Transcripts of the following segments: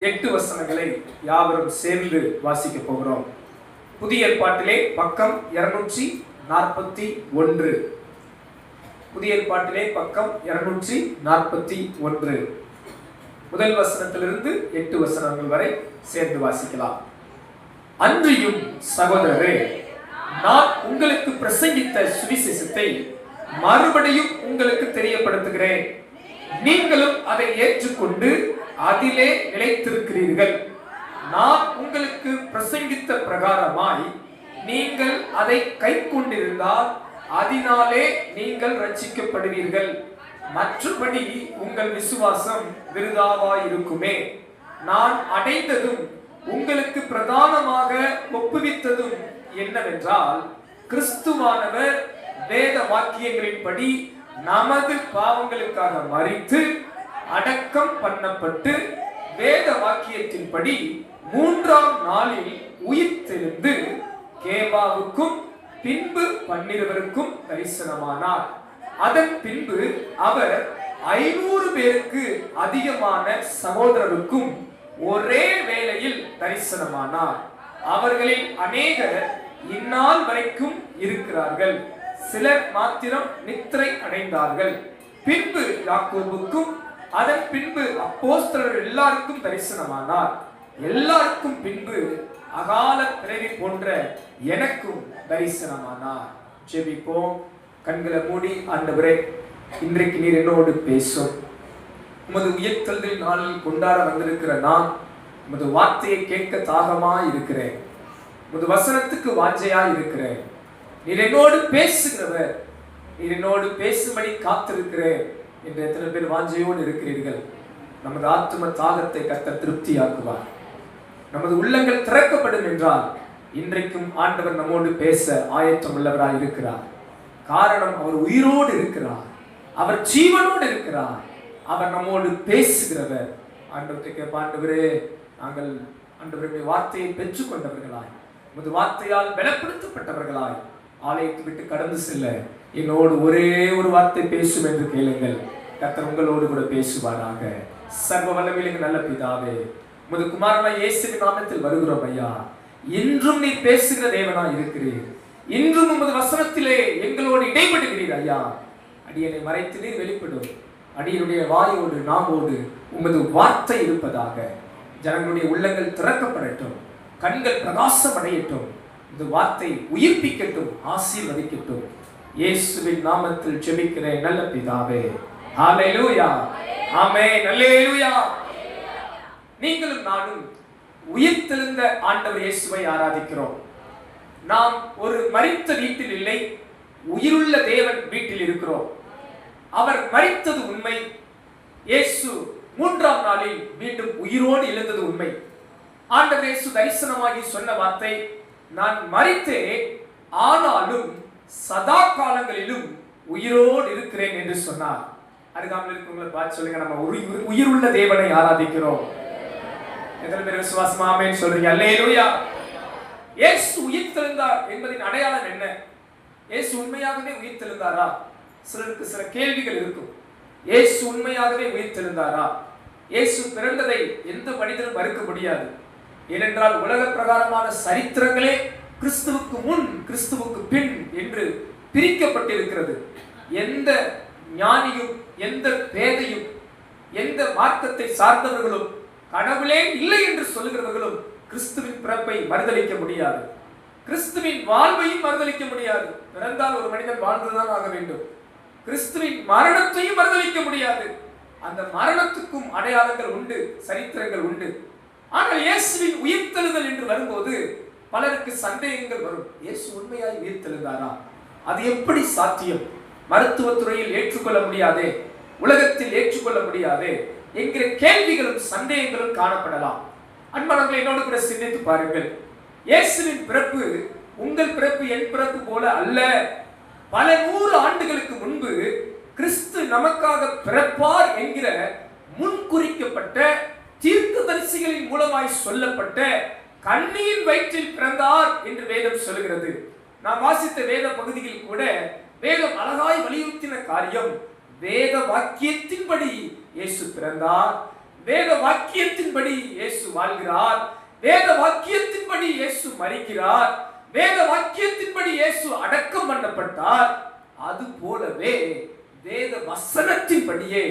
8 வசனங்களை யாவரும் சேர்ந்து வாசிக்க போகிறோம். புதிய ஏற்பாட்டிலே பக்கம் 241. புதிய ஏற்பாட்டிலே பக்கம் 241. முதல் வசனத்திலிருந்து 8 வசனங்கள் வரை சேர்ந்து வாசிக்கலாம். அன்றியும் சகோதரரே, நான் உங்களுக்கு பிரசங்கித்த சுவிசேஷத்தை மறுபடியும் உங்களுக்கு தெரியப்படுத்துகிறேன். நீங்களும் அதை ஏற்றுக்கொண்டு அதிலே நிலைத்திருக்கிறீர்கள். நான் உங்களுக்கு பிரசங்கித்த பிரகாரமாய் நீங்கள் அதை கைக்கொண்டிருந்தால் அதனாலே நீங்கள் ரட்சிக்கப்படுவீர்கள். மற்றபடி உங்கள் விசுவாசம் விருதாவாயிருக்குமே. நான் அடைந்ததும் உங்களுக்கு பிரதானமாக ஒப்புவித்ததும் என்னவென்றால், கிறிஸ்துவானவர் வேத வாக்கியங்களின்படி நமது பாவங்களுக்காக மரித்து அடக்கம் பண்ணப்பட்டு வேத வாக்கியத்தின்படி 3ஆம் நாளில் உயிர்த்தெழுந்து கேபாவுக்கும் பின்பு 12 தரிசனமானார். அதன் பின்பு அவர் 500 பேருக்கு அதிகமான சகோதரருக்கும் ஒரே வேளையில் தரிசனமானார். அவர்களில் அநேகர் இந்நாள் வரைக்கும் இருக்கிறார்கள், சிலர் மாத்திரம் நித்திரை அடைந்தார்கள். பின்பு யாக்கோபுக்கும் அதன் பின்பு அப்போஸ்தலர் எல்லாருக்கும் தரிசனமானார். எல்லாருக்கும் பின்பு அகால பிறவி போன்ற எனக்கும் தரிசனமானார். ஜெபிப்போம். கண்களை மூடி, ஆண்டவரே, இன்றைக்கு நீர் என்னோடு பேசும். உமது உயிர்த்தெழுதல் நாளில் கொண்டாட வந்திருக்கிற நான் உமது வார்த்தையை கேட்க தாகமா இருக்கிறேன். உமது வசனத்துக்கு வாஞ்சையா இருக்கிறேன். நீர் என்னோடு பேசுகிறவர், நீர் என்னோடு பேசும்படி காத்திருக்கிறேன் என்று எத்தனை பேர் வாஞ்சையோடு இருக்கிறீர்கள்? நமது ஆத்தும தாகத்தை கர்த்தர் திருப்தியாக்குவார். நமது உள்ளங்கள் திறக்கப்படும் என்றால் இன்றைக்கும் ஆண்டவர் நம்மோடு பேச ஆயத்தம் உள்ளவராய் இருக்கிறார். காரணம், அவர் உயிரோடு இருக்கிறார், அவர் ஜீவனோடு இருக்கிறார், அவர் நம்மோடு பேசுகிறவர். ஆண்டவரை கேட்ப, ஆண்டவரே, நாங்கள் ஆண்டவருடைய வார்த்தையை பெற்றுக் கொண்டவர்களாய், உமது வார்த்தையால் பலப்படுத்தப்பட்டவர்களாய் ஆலயத்தை விட்டு கடந்து செல்ல என்னோடு ஒரே ஒரு வார்த்தை பேசும் என்று கேளுங்கள். கர்த்தர் உங்களோடு கூட பேசுவாராக. சர்வ வல்லமையுள்ள நல்ல பிதாவே, உமது குமாரனாய் இயேசுவின் நாமத்தில் வருகிறோம் ஐயா. இன்றும் நீ பேசுகிற தேவனாய் இருக்கிறீர். இன்றும் உமது வசனத்திலே எங்களோடு இடைபடுகிறீர் ஐயா. அடியனை மறைத்து நீர் வெளிப்படும். அடியனுடைய வாயோடு நாவோடு உமது வார்த்தை இருப்பதாக. ஜனங்களுடைய உள்ளங்கள் திறக்கப்படட்டும், கண்கள் பிரகாசம் அடையட்டும், இந்த வார்த்தை உயிர்ப்பிக்கட்டும், ஆசீர்வதிக்கட்டும். இயேசுவின் நாமத்தில் ஜெபிக்கிறேன் நல்ல பிதாவே. ஹல்லேலூயா, ஆமென், ஹல்லேலூயா. நீங்களும் நானும் உயிர்த்தெழுந்த ஆண்டவர் இயேசுவை ஆராதிக்கிறோம். நாம் ஒரு மரித்த வீட்டில் இல்லை, உயிருள்ள தேவன் வீட்டில் இருக்கிறோம். அவர் மரித்தது உண்மை. இயேசு 3ஆம் நாளில் மீண்டும் உயிரோடு எழுந்தது உண்மை. ஆண்டவர் இயேசு தரிசனமாகி சொன்ன வார்த்தை, நான் மரித்தேன், ஆனாலும் சதா காலங்களிலும் உயிரோடு இருக்கிறேன் என்று சொன்னார். அருகாமல் இருக்கவங்களை பார்த்து சொல்லுங்க, நம்ம உயிருள்ள தேவனை ஆராதிக்கிறோம். எத்தனை பேர் விசுவாசமா ஆமென் சொல்றீங்க? அல்லேலூயா. இயேசு உயிர்த்தெழுந்தார் என்பதின் அடையாளம் என்ன? இயேசு உண்மையாகவே உயிர்த்தெழுந்தாரா? சிலருக்கு சில கேள்விகள் இருக்கும். இயேசு உண்மையாகவே உயிர்த்தெழுந்தாரா? இயேசு பிறந்ததை எந்த மனிதனும் மறுக்க முடியாது. ஏனென்றால் உலக பிரகாரமான சரித்திரங்களே கிறிஸ்துவுக்கு முன் கிறிஸ்துவுக்கு பின் என்று பிரிக்கப்பட்டிருக்கிறது. எந்த ஞானியும் எந்த பேதையும் எந்த மார்க்கத்தை சார்ந்தவர்களும் கடவுளே இல்லை என்று சொல்லுகிறவர்களும் கிறிஸ்துவின் பிறப்பை மறுதலிக்க முடியாது, கிறிஸ்துவின் வாழ்வையும் மறுதலிக்க முடியாது. பிறந்தால் ஒரு மனிதன் வாழ்ந்துதான் ஆக வேண்டும். கிறிஸ்துவின் மரணத்தையும் மறுதலிக்க முடியாது. அந்த மரணத்துக்கும் அடையாளங்கள் உண்டு, சரித்திரங்கள் உண்டு. ஆனால் இயேசுவின் உயிர்த்தெழுதல் என்று வரும்போது பலருக்கு சந்தேகங்கள் வரும். இயேசு உண்மையாய் உயிர்த்தெழுந்தாரா? அது எப்படி சாத்தியம்? மருத்துவத்துறையில் ஏற்றுக்கொள்ள முடியாதே, உலகத்தில் ஏற்றுக்கொள்ள முடியாதே என்கிற கேள்விகளும் சந்தேகங்களும் காணப்படலாம். அன்பானவர்களே, என்னோடு கூட சிந்தித்து பாருங்கள். இயேசுவின் பிறப்பு உங்கள் பிறப்பு என் பிறப்பு போல அல்ல. பல 100 ஆண்டுகளுக்கு முன்பு கிறிஸ்து நமக்காக பிறப்பார் என்கிற முன்குறிக்கப்பட்ட தீர்க்கதரிசிகளின் மூலமாய் சொல்லப்பட்ட கன்னியின் வயிற்றில் பிறந்தார் என்று வேதம் சொல்கிறது. நான் வாசித்த வேத பகுதியில் கூட வேதம் அழகாய் வலியுறுத்தின காரியம், வேத வாக்கியத்தின்படி இயேசு பிறந்தார். வேத வாக்கியத்தின்படி இயேசு வாழ்கிறார், வேத வாக்கியத்தின்படி இயேசு மரிக்கிறார், வேத வாக்கியத்தின்படி இயேசு அடக்கம் பண்ணப்பட்டார். அது போலவே வேத வசனத்தின்படியே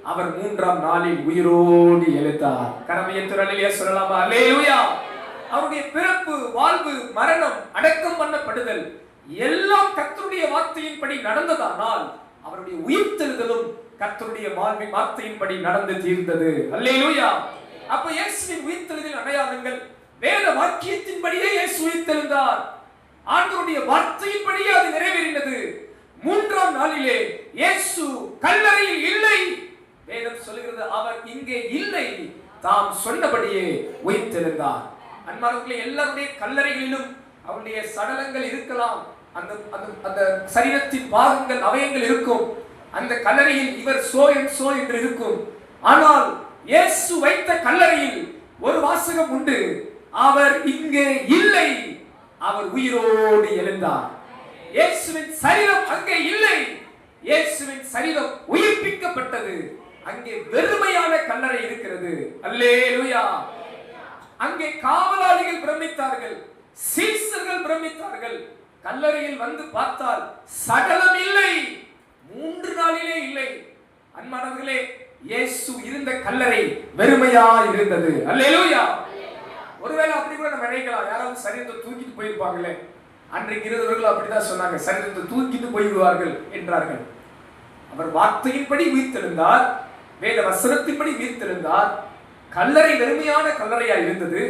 அவர் 3ஆம் நாளில் உயிரோடு எழுந்தார். கரமையத்துரலிலே சொல்லலாமா? அல்லேலூயா. அவருடைய பிறப்பு, வாழ்வு, மரணம், அடக்கம் பண்ணப்படுதல் எல்லாம் கர்த்தருடைய வார்த்தையின்படி நடந்ததானால் அவருடைய உயிர்த்தெழுதலும் கர்த்தருடைய வார்த்தையின்படி நடந்து தீர்ந்தது. அல்லேலூயா. அப்ப இயேசுவின் உயிர்த்தெழுதலின் அடையாளங்கள் வேத வாக்கியத்தின்படியே இயேசு உயிர்த்தெழுந்தார். ஆண்டவருடைய வார்த்தையின்படியே அது நிறைவேறினது. 3ஆம் நாளிலே இயேசு கல்லறையில் இல்லை. வேதம் சொல்கிறது அவர் இங்கே இல்லை, தாம் சொன்னபடியே உயிர்த்தெழுந்தார். அன்பானவர்களே, எல்லாருடைய கல்லறைகளிலும் அவருடைய சடலங்கள் இருக்கலாம், அந்த சரீரத்தின் பாகங்கள், அவயங்கள் இருக்கும். அந்த கல்லறையில் இவர் சோ என்று இருக்கும். ஆனால் இயேசு வைத்த கல்லறையில் ஒரு வாசகம் உண்டு, அவர் இங்கே இல்லை, அவர் உயிரோடு எழுந்தார். இயேசுவின் சரீரம் அங்கே இல்லை, இயேசுவின் சரீரம் உயிர்ப்பிக்கப்பட்டது. அங்கே வெறுமையான கல்லறை இருக்கிறது. அல்லேலூயா. அங்கே காவலாளிகள் பிரமித்தார்கள், சீசர்கள் பிரமித்தார்கள். கல்லறையில் வந்து பார்த்தால் சடலம் இல்லை, 3 நாளிலே இல்லை. அன்பானவர்களே, இயேசு இருந்த கல்லறை வெறுமையா இருந்தது. அல்லேலூயா. ஒருவேளை அப்படி கூட நம்ம நினைக்கலாம், யாராவது சரீரத்தை தூக்கிட்டு போயிருப்பாங்களே. அன்றைக்கு இருந்தவர்கள் அப்படிதான் சொன்னாங்க, சரீரத்தை தூக்கிட்டு போய்விடுவார்கள் என்றார்கள். அவர் வார்த்தையின்படி உயிர்த்தெழுந்தார், வேத வசனத்தின்படி உயிர்த்தெழுந்தார். கல்லறை வெறுமையான கல்லறையா இருந்தது.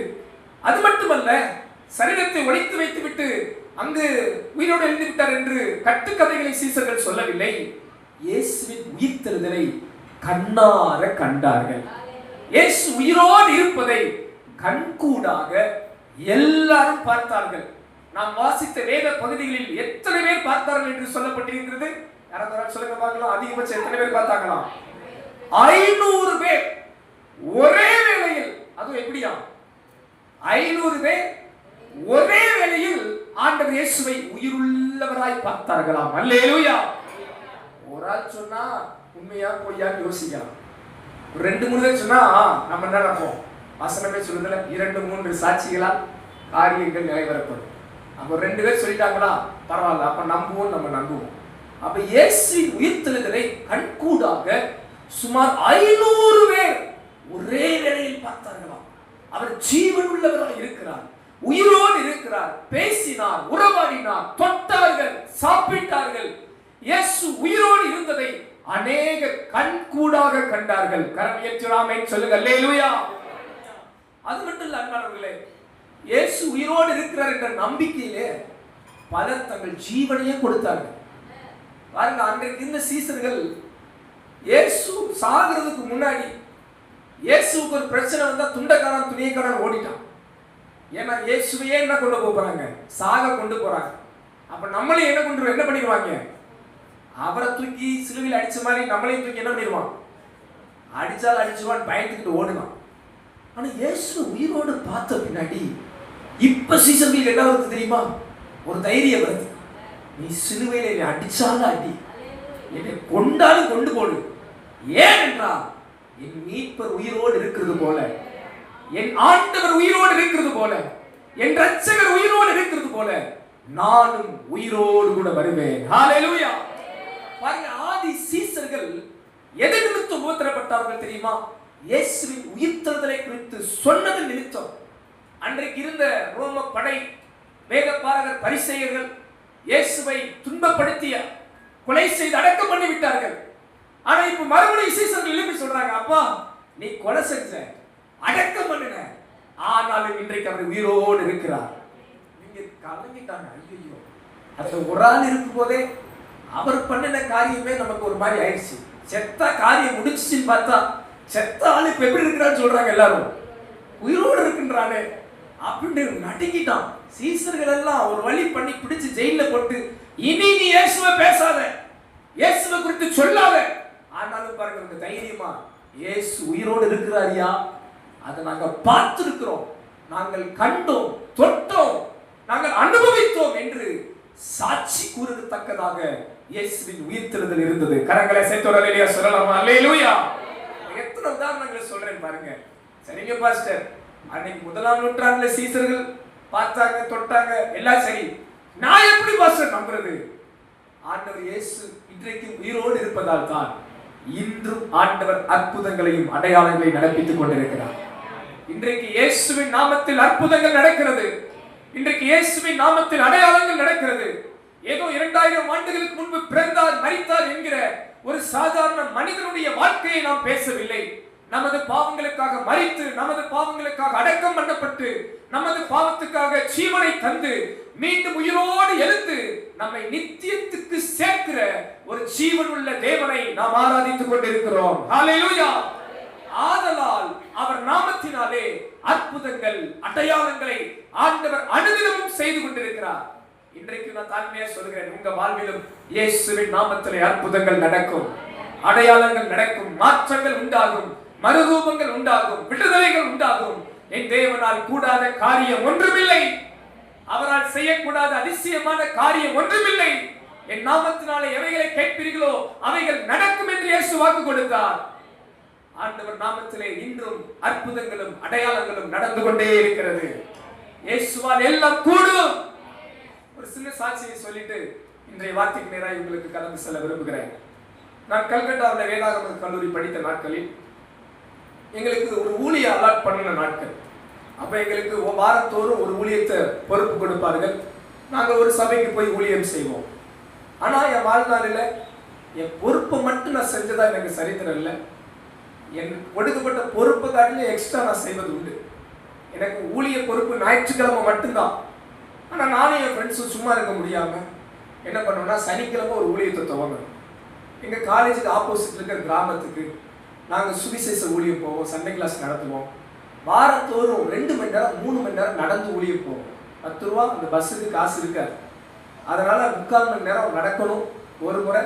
அது மட்டுமல்ல, சரீரத்தை ஒழித்து வைத்துவிட்டு அங்கு உயிரோடு எழுந்து விட்டார் என்று கட்டுக்கதைகளை சீசர்கள் சொல்லவில்லை. இயேசுவின் உயிர்த்தெழுதலை கண்ணார கண்டார்கள். இயேசு உயிரோடு இருப்பதை கண்கூடாக எல்லாரும் பார்த்தார்கள். நாம் வாசித்த வேத பகுதிகளில் எத்தனை பேர் பார்த்தார்கள் என்று சொல்லப்பட்டிருக்கிறது? யாராவது சொல்லுங்க பார்க்கலாம். அதிகபட்சம் எத்தனை பேர் பார்த்தாங்களா? 500 பேர் ஒரே வேளையில். அதுவும் எப்படியா? 500 பேர் ஒரே வேளையில் ஆண்டவர் இயேசுவை உயிருள்ளவராய் பார்த்தார்களாம். அல்லேலூயா. ஒரு ஆள் சொன்னா உண்மையா பொய்யா யோசிக்கலாம். 2-3 பேர் சொன்னா நம்ம என்ன நினைப்போம்? வசனமே சொல்லுதுல, 2-3 சாட்சிகளால் காரியங்கள் நிறைவேறப்படும். அப்போ 2 பேர் சொல்லிட்டாங்களா, பரவாயில்ல, அப்ப நம்புவோம், நம்ம நம்புவோம். அப்ப இயேசுவின் உயிர்த்தெழுதலை கண்கூடாக சுமார் 500 பேர் ஒரே வேளையில் பார்த்தார்களாம். அவர் ஜீவன் உள்ளவராக இருக்கிறார், உயிரோடு இருக்கிறார், பேசினார், உறவாடினார், தொட்டார்கள், சாப்பிட்டார்கள். இயேசு உயிரோடு இருந்ததை அநேக கண்கூடாக கண்டார்கள். கரமையேற்றுராமே சொல்லுங்க அல்லேலூயா. அது மட்டும் இல்ல அன்பானவர்களே, இயேசு உயிரோடு இருக்கிறார் என்ற நம்பிக்கையிலே பலர் தங்கள் ஜீவனையே கொடுத்தார்கள். பாருங்க, அன்றைக்கு இருந்த சீசர்கள் இயேசு சாகிறதுக்கு முன்னாடி இயேசுக்கு ஒரு பிரச்சனை வந்தா துண்டக்காரன் துணியக்காரன் ஓடிட்டான். ஏன்னா இயேசுவையே என்ன கொண்டு போறாங்க? சாக கொண்டு போறாங்க. அப்ப நம்மளே என்ன பண்ணிடுவாங்க? அவரை தூக்கி சிலுவையில் அடிச்ச மாதிரி நம்மளையும் தூக்கி என்ன பண்ணிடுவான்? அடிச்சால் அடிச்சுவான் பயந்துக்கிட்டு ஓடுவான். ஆனா இயேசு உயிரோடு பார்த்த பின்னாடி இப்ப சீசர்களுக்கு என்ன வருது தெரியுமா? ஒரு தைரியம் வருது. நீ சிலுவையில என்னை அடிச்சாலும் அடி, என்னை கொண்டாலும் கொண்டு போடு. ஏன் என்றால் என் மீட்பர் உயிரோடு இருக்கிறது போல, என் ஆண்டவர் உயிரோடு இருக்கிறது போல, என் இரட்சகர் உயிரோடு இருக்கிறது போல நானும் உயிரோடு கூட வருவேன். ஹalleluya. பாருங்க, ஆதி சீசர்கள் எதை நிமித்தம் உபத்திரப்பட்டார்கள் தெரியுமா? இயேசுவின் உயிர்த்தெழுதலை குறித்து சொன்னது நிமித்தம். அன்றைக்கு இருந்த ரோம படை, வேதபாரகர், பரிசேயர்கள் இயேசுவை துன்பப்படுத்திய, கொலை செய்து அடக்கம் பண்ணி விட்டார்கள். ஆனா இப்ப மறுபடியும் சீசர்கள் எழுப்பி சொல்றாங்க, அப்பா நீ கொலை செஞ்ச, அடக்கம் பண்ணின, ஆனாலும் இன்றைக்கு அவர் உயிரோடு இருக்கிறார். நீங்க கலங்கிட்டாங்க. ஐயோ, அந்த ஒரு ஆள் இருக்கும் போதே அவர் பண்ணின காரியமே நமக்கு ஒரு மாதிரி ஆயிடுச்சு. செத்த காரியம் முடிச்சுன்னு பார்த்தா செத்த ஆளு இப்ப எப்படி இருக்கிறான்னு சொல்றாங்க எல்லாரும். உயிரோடு இருக்கின்றானே அப்படின்னு நடுங்கிட்டான். சீசர்கள் எல்லாம் ஒரு வழி பண்ணி பிடிச்சு ஜெயில போட்டு, இனி நீ இயேசுவை பேசாத, இயேசுவை குறித்து சொல்லாத. ஆனாலும் பாருங்க, உங்க தைரியமா இயேசு உயிரோடு இருக்கிறாரியா, அதை நாங்க பார்த்திருக்கிறோம், நாங்கள் கண்டோம், தொட்டோம், நாங்கள் அனுபவித்தோம் என்று சாட்சி கூறத்தக்கதாக இயேசுவின் உயிர்த்தெழுதல் இருந்தது. கரங்களை சேர்த்தோட சொல்லலாமா? அல்லேலூயா. எத்தனை எத்தனை உதாரணங்களை சொல்றேன் பாருங்க. சரிங்க பாஸ்டர், அன்னைக்கு 1ஆம் நூற்றாண்டுல சீசர்கள் பார்த்தாங்க, தொட்டாங்க, எல்லாம் சரி. நான் எப்படி பாஸ்டர் நம்புறது? ஆண்டவர் இயேசு இன்றைக்கு உயிரோடு இருப்பதால் தான் இன்றும் ஆண்டவர் அற்புதங்களையும் அடையாளங்களையும் நடப்பித்துக் கொண்டிருக்கிறார். இன்றைக்கு இயேசுவின் நாமத்தில் அற்புதங்கள் நடக்கிறது. இன்றைக்கு இயேசுவின் நாமத்தில் அடையாளங்கள் நடக்கிறது. ஏதோ 2000 ஆண்டுகளுக்கு முன்பு பிறந்தார், மரித்தார் என்கிற ஒரு சாதாரண மனிதனுடைய வாழ்க்கையை நாம் பேசவில்லை. நமது பாவங்களுக்காக மரித்து, நமது பாவங்களுக்காக அடக்கம் பண்ணப்பட்டு, நமது பாவத்துக்காக ஜீவனை தந்து, மீண்டும் உயிரோடு எழுந்து நம்மை நித்தியத்துக்கு சேர்க்கிற ஒரு ஜீவனுள்ள தேவனை நாம் ஆராதித்துக் கொண்டிருக்கிறோம். ஹல்லேலூயா. ஆதலால் அவர் நாமத்தினாலே அற்புதங்கள், அடையாளங்களை ஆண்டவர் அனுதினமும் செய்து கொண்டிருக்கிறார். இன்றைக்கு நான் தாழ்மையா சொல்கிறேன், உங்க வாழ்விலும் இயேசுவின் நாமத்திலே அற்புதங்கள் நடக்கும், அடையாளங்கள் நடக்கும், மாற்றங்கள் உண்டாகும், மறுரூபங்கள் உண்டாகும், விடுதலைகள் உண்டாகும். என் தேவனால் கூடாத காரியம் ஒன்றுமில்லை. அவரால் செய்யக்கூடாத அதிசயமான காரியம் ஒன்றுமில்லை. என் நாமத்தினாலே எவைகளை கேட்பீர்களோ அவைகள் நடக்கும் என்று இயேசு வாக்கு கொடுத்தார். ஆண்டவர் நாமத்திலே இன்றும் அற்புதங்களும் அடையாளங்களும் நடந்து கொண்டே இருக்கிறது. இயேசுவால் எல்லாம் கூடும். ஒரு சின்ன சாட்சியை சொல்லிட்டு இன்றைய வார்த்தைக்கு நேராக உங்களுக்கு கடந்து செல்ல விரும்புகிறேன். நான் கல்கட்டாவில் வேதாகம கல்லூரி படித்த நாட்களில் எங்களுக்கு ஒரு ஊழிய அலாட் பண்ணின நாட்கள். அப்ப எங்களுக்கு வாரத்தோறும் ஒரு ஊழியத்தை பொறுப்பு கொடுப்பார்கள். நாங்கள் ஒரு சபைக்கு போய் ஊழியம் செய்வோம். ஆனா என் வாழ்நாளில் என் பொறுப்பை மட்டும் நான் செஞ்சதா எனக்கு சரித்திரம் இல்லை. என் ஒடுக்கப்பட்ட பொறுப்பை காட்டிலும் எக்ஸ்ட்ரா நான் செய்வது உண்டு. எனக்கு ஊழிய பொறுப்பு ஞாயிற்றுக்கிழமை மட்டும்தான். ஆனால் நானும் என் ஃப்ரெண்ட்ஸும் சும்மா இருக்க முடியாமல் என்ன பண்ணோம்னா, சனிக்கிழமை ஒரு ஊழியத்தை துவங்கணும். எங்கள் காலேஜுக்கு ஆப்போசிட் இருக்கிற கிராமத்துக்கு நாங்கள் சுவிசேஷ ஊழியம் போவோம், சண்டே கிளாஸ் நடத்துவோம். வாரத்தோறும் 2 மணி நேரம் 3 மணி நேரம் நடந்து ஊழியம் போவோம். 10 ரூபா அந்த பஸ்ஸுக்கு காசு இருக்காது. அதனால் 3/4 மணி நேரம் நடக்கணும். ஒரு முறை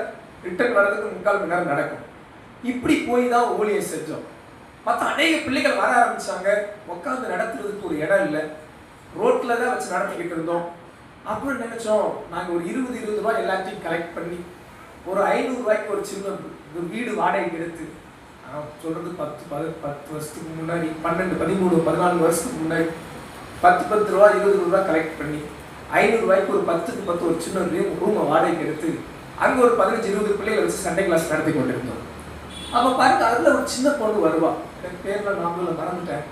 ரிட்டர்ன் வர்றதுக்கு 3/4 மணி நேரம் நடக்கும். இப்படி போய் தான் ஊழியம் செஞ்சோம். மற்ற அநேக பிள்ளைகள் வர ஆரம்பித்தாங்க. உட்காந்து நடத்துறதுக்கு ஒரு இடம் இல்லை. ரோட்டில் தான் வச்சு நடத்திக்கிட்டு இருந்தோம். அப்புறம் நினச்சோம், நாங்கள் ஒரு 20 ரூபா எல்லாத்தையும் கலெக்ட் பண்ணி ஒரு 500 ரூபாய்க்கு ஒரு சின்ன வீடு வாடகைக்கு எடுத்து, சொல்கிறது 10 வருஷத்துக்கு முன்னாடி, 12, 13, 14 வருஷத்துக்கு முன்னாடி 10 ரூபா 20 ரூபா கலெக்ட் பண்ணி 500 ரூபாய்க்கு ஒரு 10க்கு 10 ஒரு சின்ன ரூமை வாடகைக்கு எடுத்து அங்கே ஒரு 15-20 பிள்ளைகளை வச்சு சண்டே கிளாஸ் நடத்தி கொண்டிருந்தோம். அப்போ பாருங்க, அதில் ஒரு சின்ன பொண்ணு வருவா. எனக்கு பேரில் நாமளும் மறந்துட்டேன்.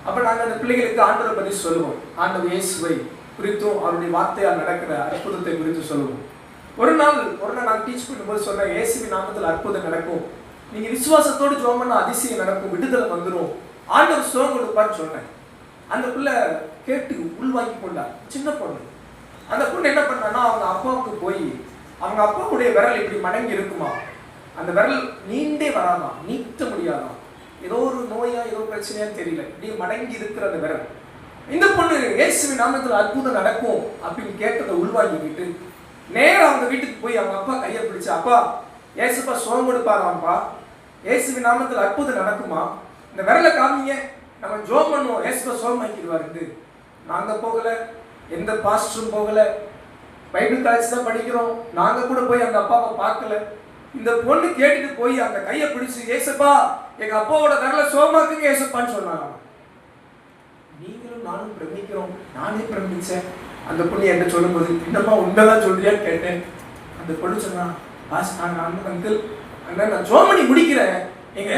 அப்போ நாங்கள் அந்த பிள்ளைகளுக்கு ஆண்டவரை பற்றி சொல்லுவோம். ஆண்டவர் இயேசுவை குறித்தும் அவருடைய வார்த்தையால் நடக்கிற அற்புதத்தை குறித்து சொல்லுவோம். ஒரு நாள் நாங்கள் டீச் பண்ணும்போது சொன்னேன், இயேசுவின் நாமத்தில் அற்புதம் நடக்கும், நீங்கள் விசுவாசத்தோடு ஜெபம் பண்ணா அதிசயம் நடக்கும், விடுதலை வந்துடும், ஆண்டவர் சுகம் கொடுப்பான்னு சொன்னேன். அந்த பிள்ளை கேட்டு உள்வாங்கி கொண்டா. சின்ன பொண்ணு. அந்த பொண்ணு என்ன பண்ணான்னா, அவங்க அப்பாவுக்கு போய், அவங்க அப்பாவுடைய விரல் இப்படி மடங்கி இருக்குமா, அந்த விரல் நீண்டே வராதான், நீட்ட முடியாதான், ஏதோ ஒரு நோயா ஏதோ பிரச்சனையான்னு தெரியல, இப்படி மடங்கி இருக்கிற அந்த விரல். இந்த பொண்ணு இயேசுவின் நாமத்தில் அற்புதம் நடக்கும் அப்படின்னு கேட்டதை உள்வாங்கிக்கிட்டு நேரம் அவங்க வீட்டுக்கு போய் அவங்க அப்பா கையை பிடிச்சு, அப்பா ஏசுப்பா சுகம் கொடுப்பாராம்ப்பா, இயேசுவின் நாமத்தில் அற்புதம் நடக்குமா, இந்த விரலை காமிங்க, நம்ம ஜோம் பண்ணுவோம், ஏசுப்பா சுகம் ஆக்கிடுவாருண்டு. நாங்கள் போகலை, எந்த பாஸ்டரும் போகலை, பைபிள் காலேஜ் தான் படிக்கிறோம், நாங்கள் கூட போய் அந்த அப்பாவை பார்க்கல. இந்த பொண்ணு கேட்டுட்டு போய் அந்த கையை பிடிச்சு, ஏசப்பா எங்க அப்பாவோட விரலை சுகமாக்குங்க ஏசப்பான்னு சொன்னாங்க. நீங்களும் நானும் பிரமிக்கிறோம். நானே பிரமிச்சேன். அந்த பொண்ணு என்கிட்ட சொல்லும்போது, என்னம்மா உண்மைதான் சொல்றியான்னு கேட்டேன். அந்த பொண்ணு சொன்னா, அங்கிள் அண்ணா நான் ஜோம் பண்ணி முடிக்கிறேன், எங்க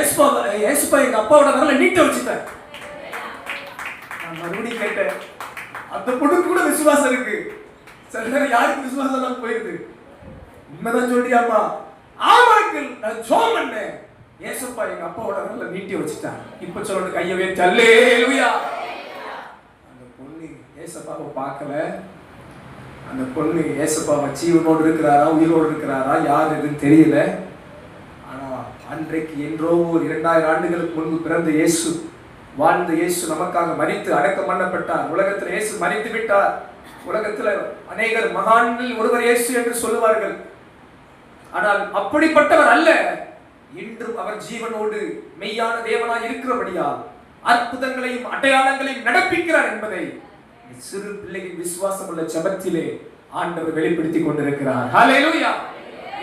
ஏசுப்பா எங்க அப்பாவோட விரலை நீட்ட வச்சுட்டேன். நான் மறுபடியும் கேட்டேன். அந்த பொண்ணுக்கு கூட விசுவாசம் இருக்கு. சில நேரம் யாருக்கு விசுவாசம் எல்லாம் போயிருது. உண்மைதான் சொல்றியாமா? ஆமாக்கள், நான் ஜோம் பண்ணேன், ஏசப்பா எங்க அப்பாவோட விரலை நீட்டி வச்சுட்டான். இப்ப சொல்றது கையை வைத்து அல்லேலூயா. அந்த பொண்ணு ஏசப்பாவை பார்க்கல. அந்த பொண்ணு ஏசப்பாவை ஜீவனோடு இருக்கிறாரா உயிரோடு இருக்கிறாரா யார் எதுன்னு தெரியல. ஆனா அன்றைக்கு என்றோ ஒரு 2000 ஆண்டுகளுக்கு முன்பு பிறந்த இயேசு, வாழ்ந்த இயேசு நமக்காக மரித்து அடக்கம் பண்ணப்பட்டார். உலகத்தில் இயேசு மரித்து விட்டார். உலகத்தில் அநேகர் மகான்கள் ஒருவர் இயேசு என்று சொல்லுவார்கள். ஆனால் அப்படிப்பட்டவர் அல்ல. இன்றும் அவர் ஜீவனோடு மெய்யான தேவனாய் இருக்கிறபடியால் அற்புதங்களையும் அடையாளங்களையும் நடப்பிக்கிறார் என்பதை சிறு பிள்ளையின் விசுவாசம் உள்ள ஜெபத்திலே ஆண்டவர் வெளிப்படுத்திக் கொண்டிருக்கிறார். ஹல்லேலூயா.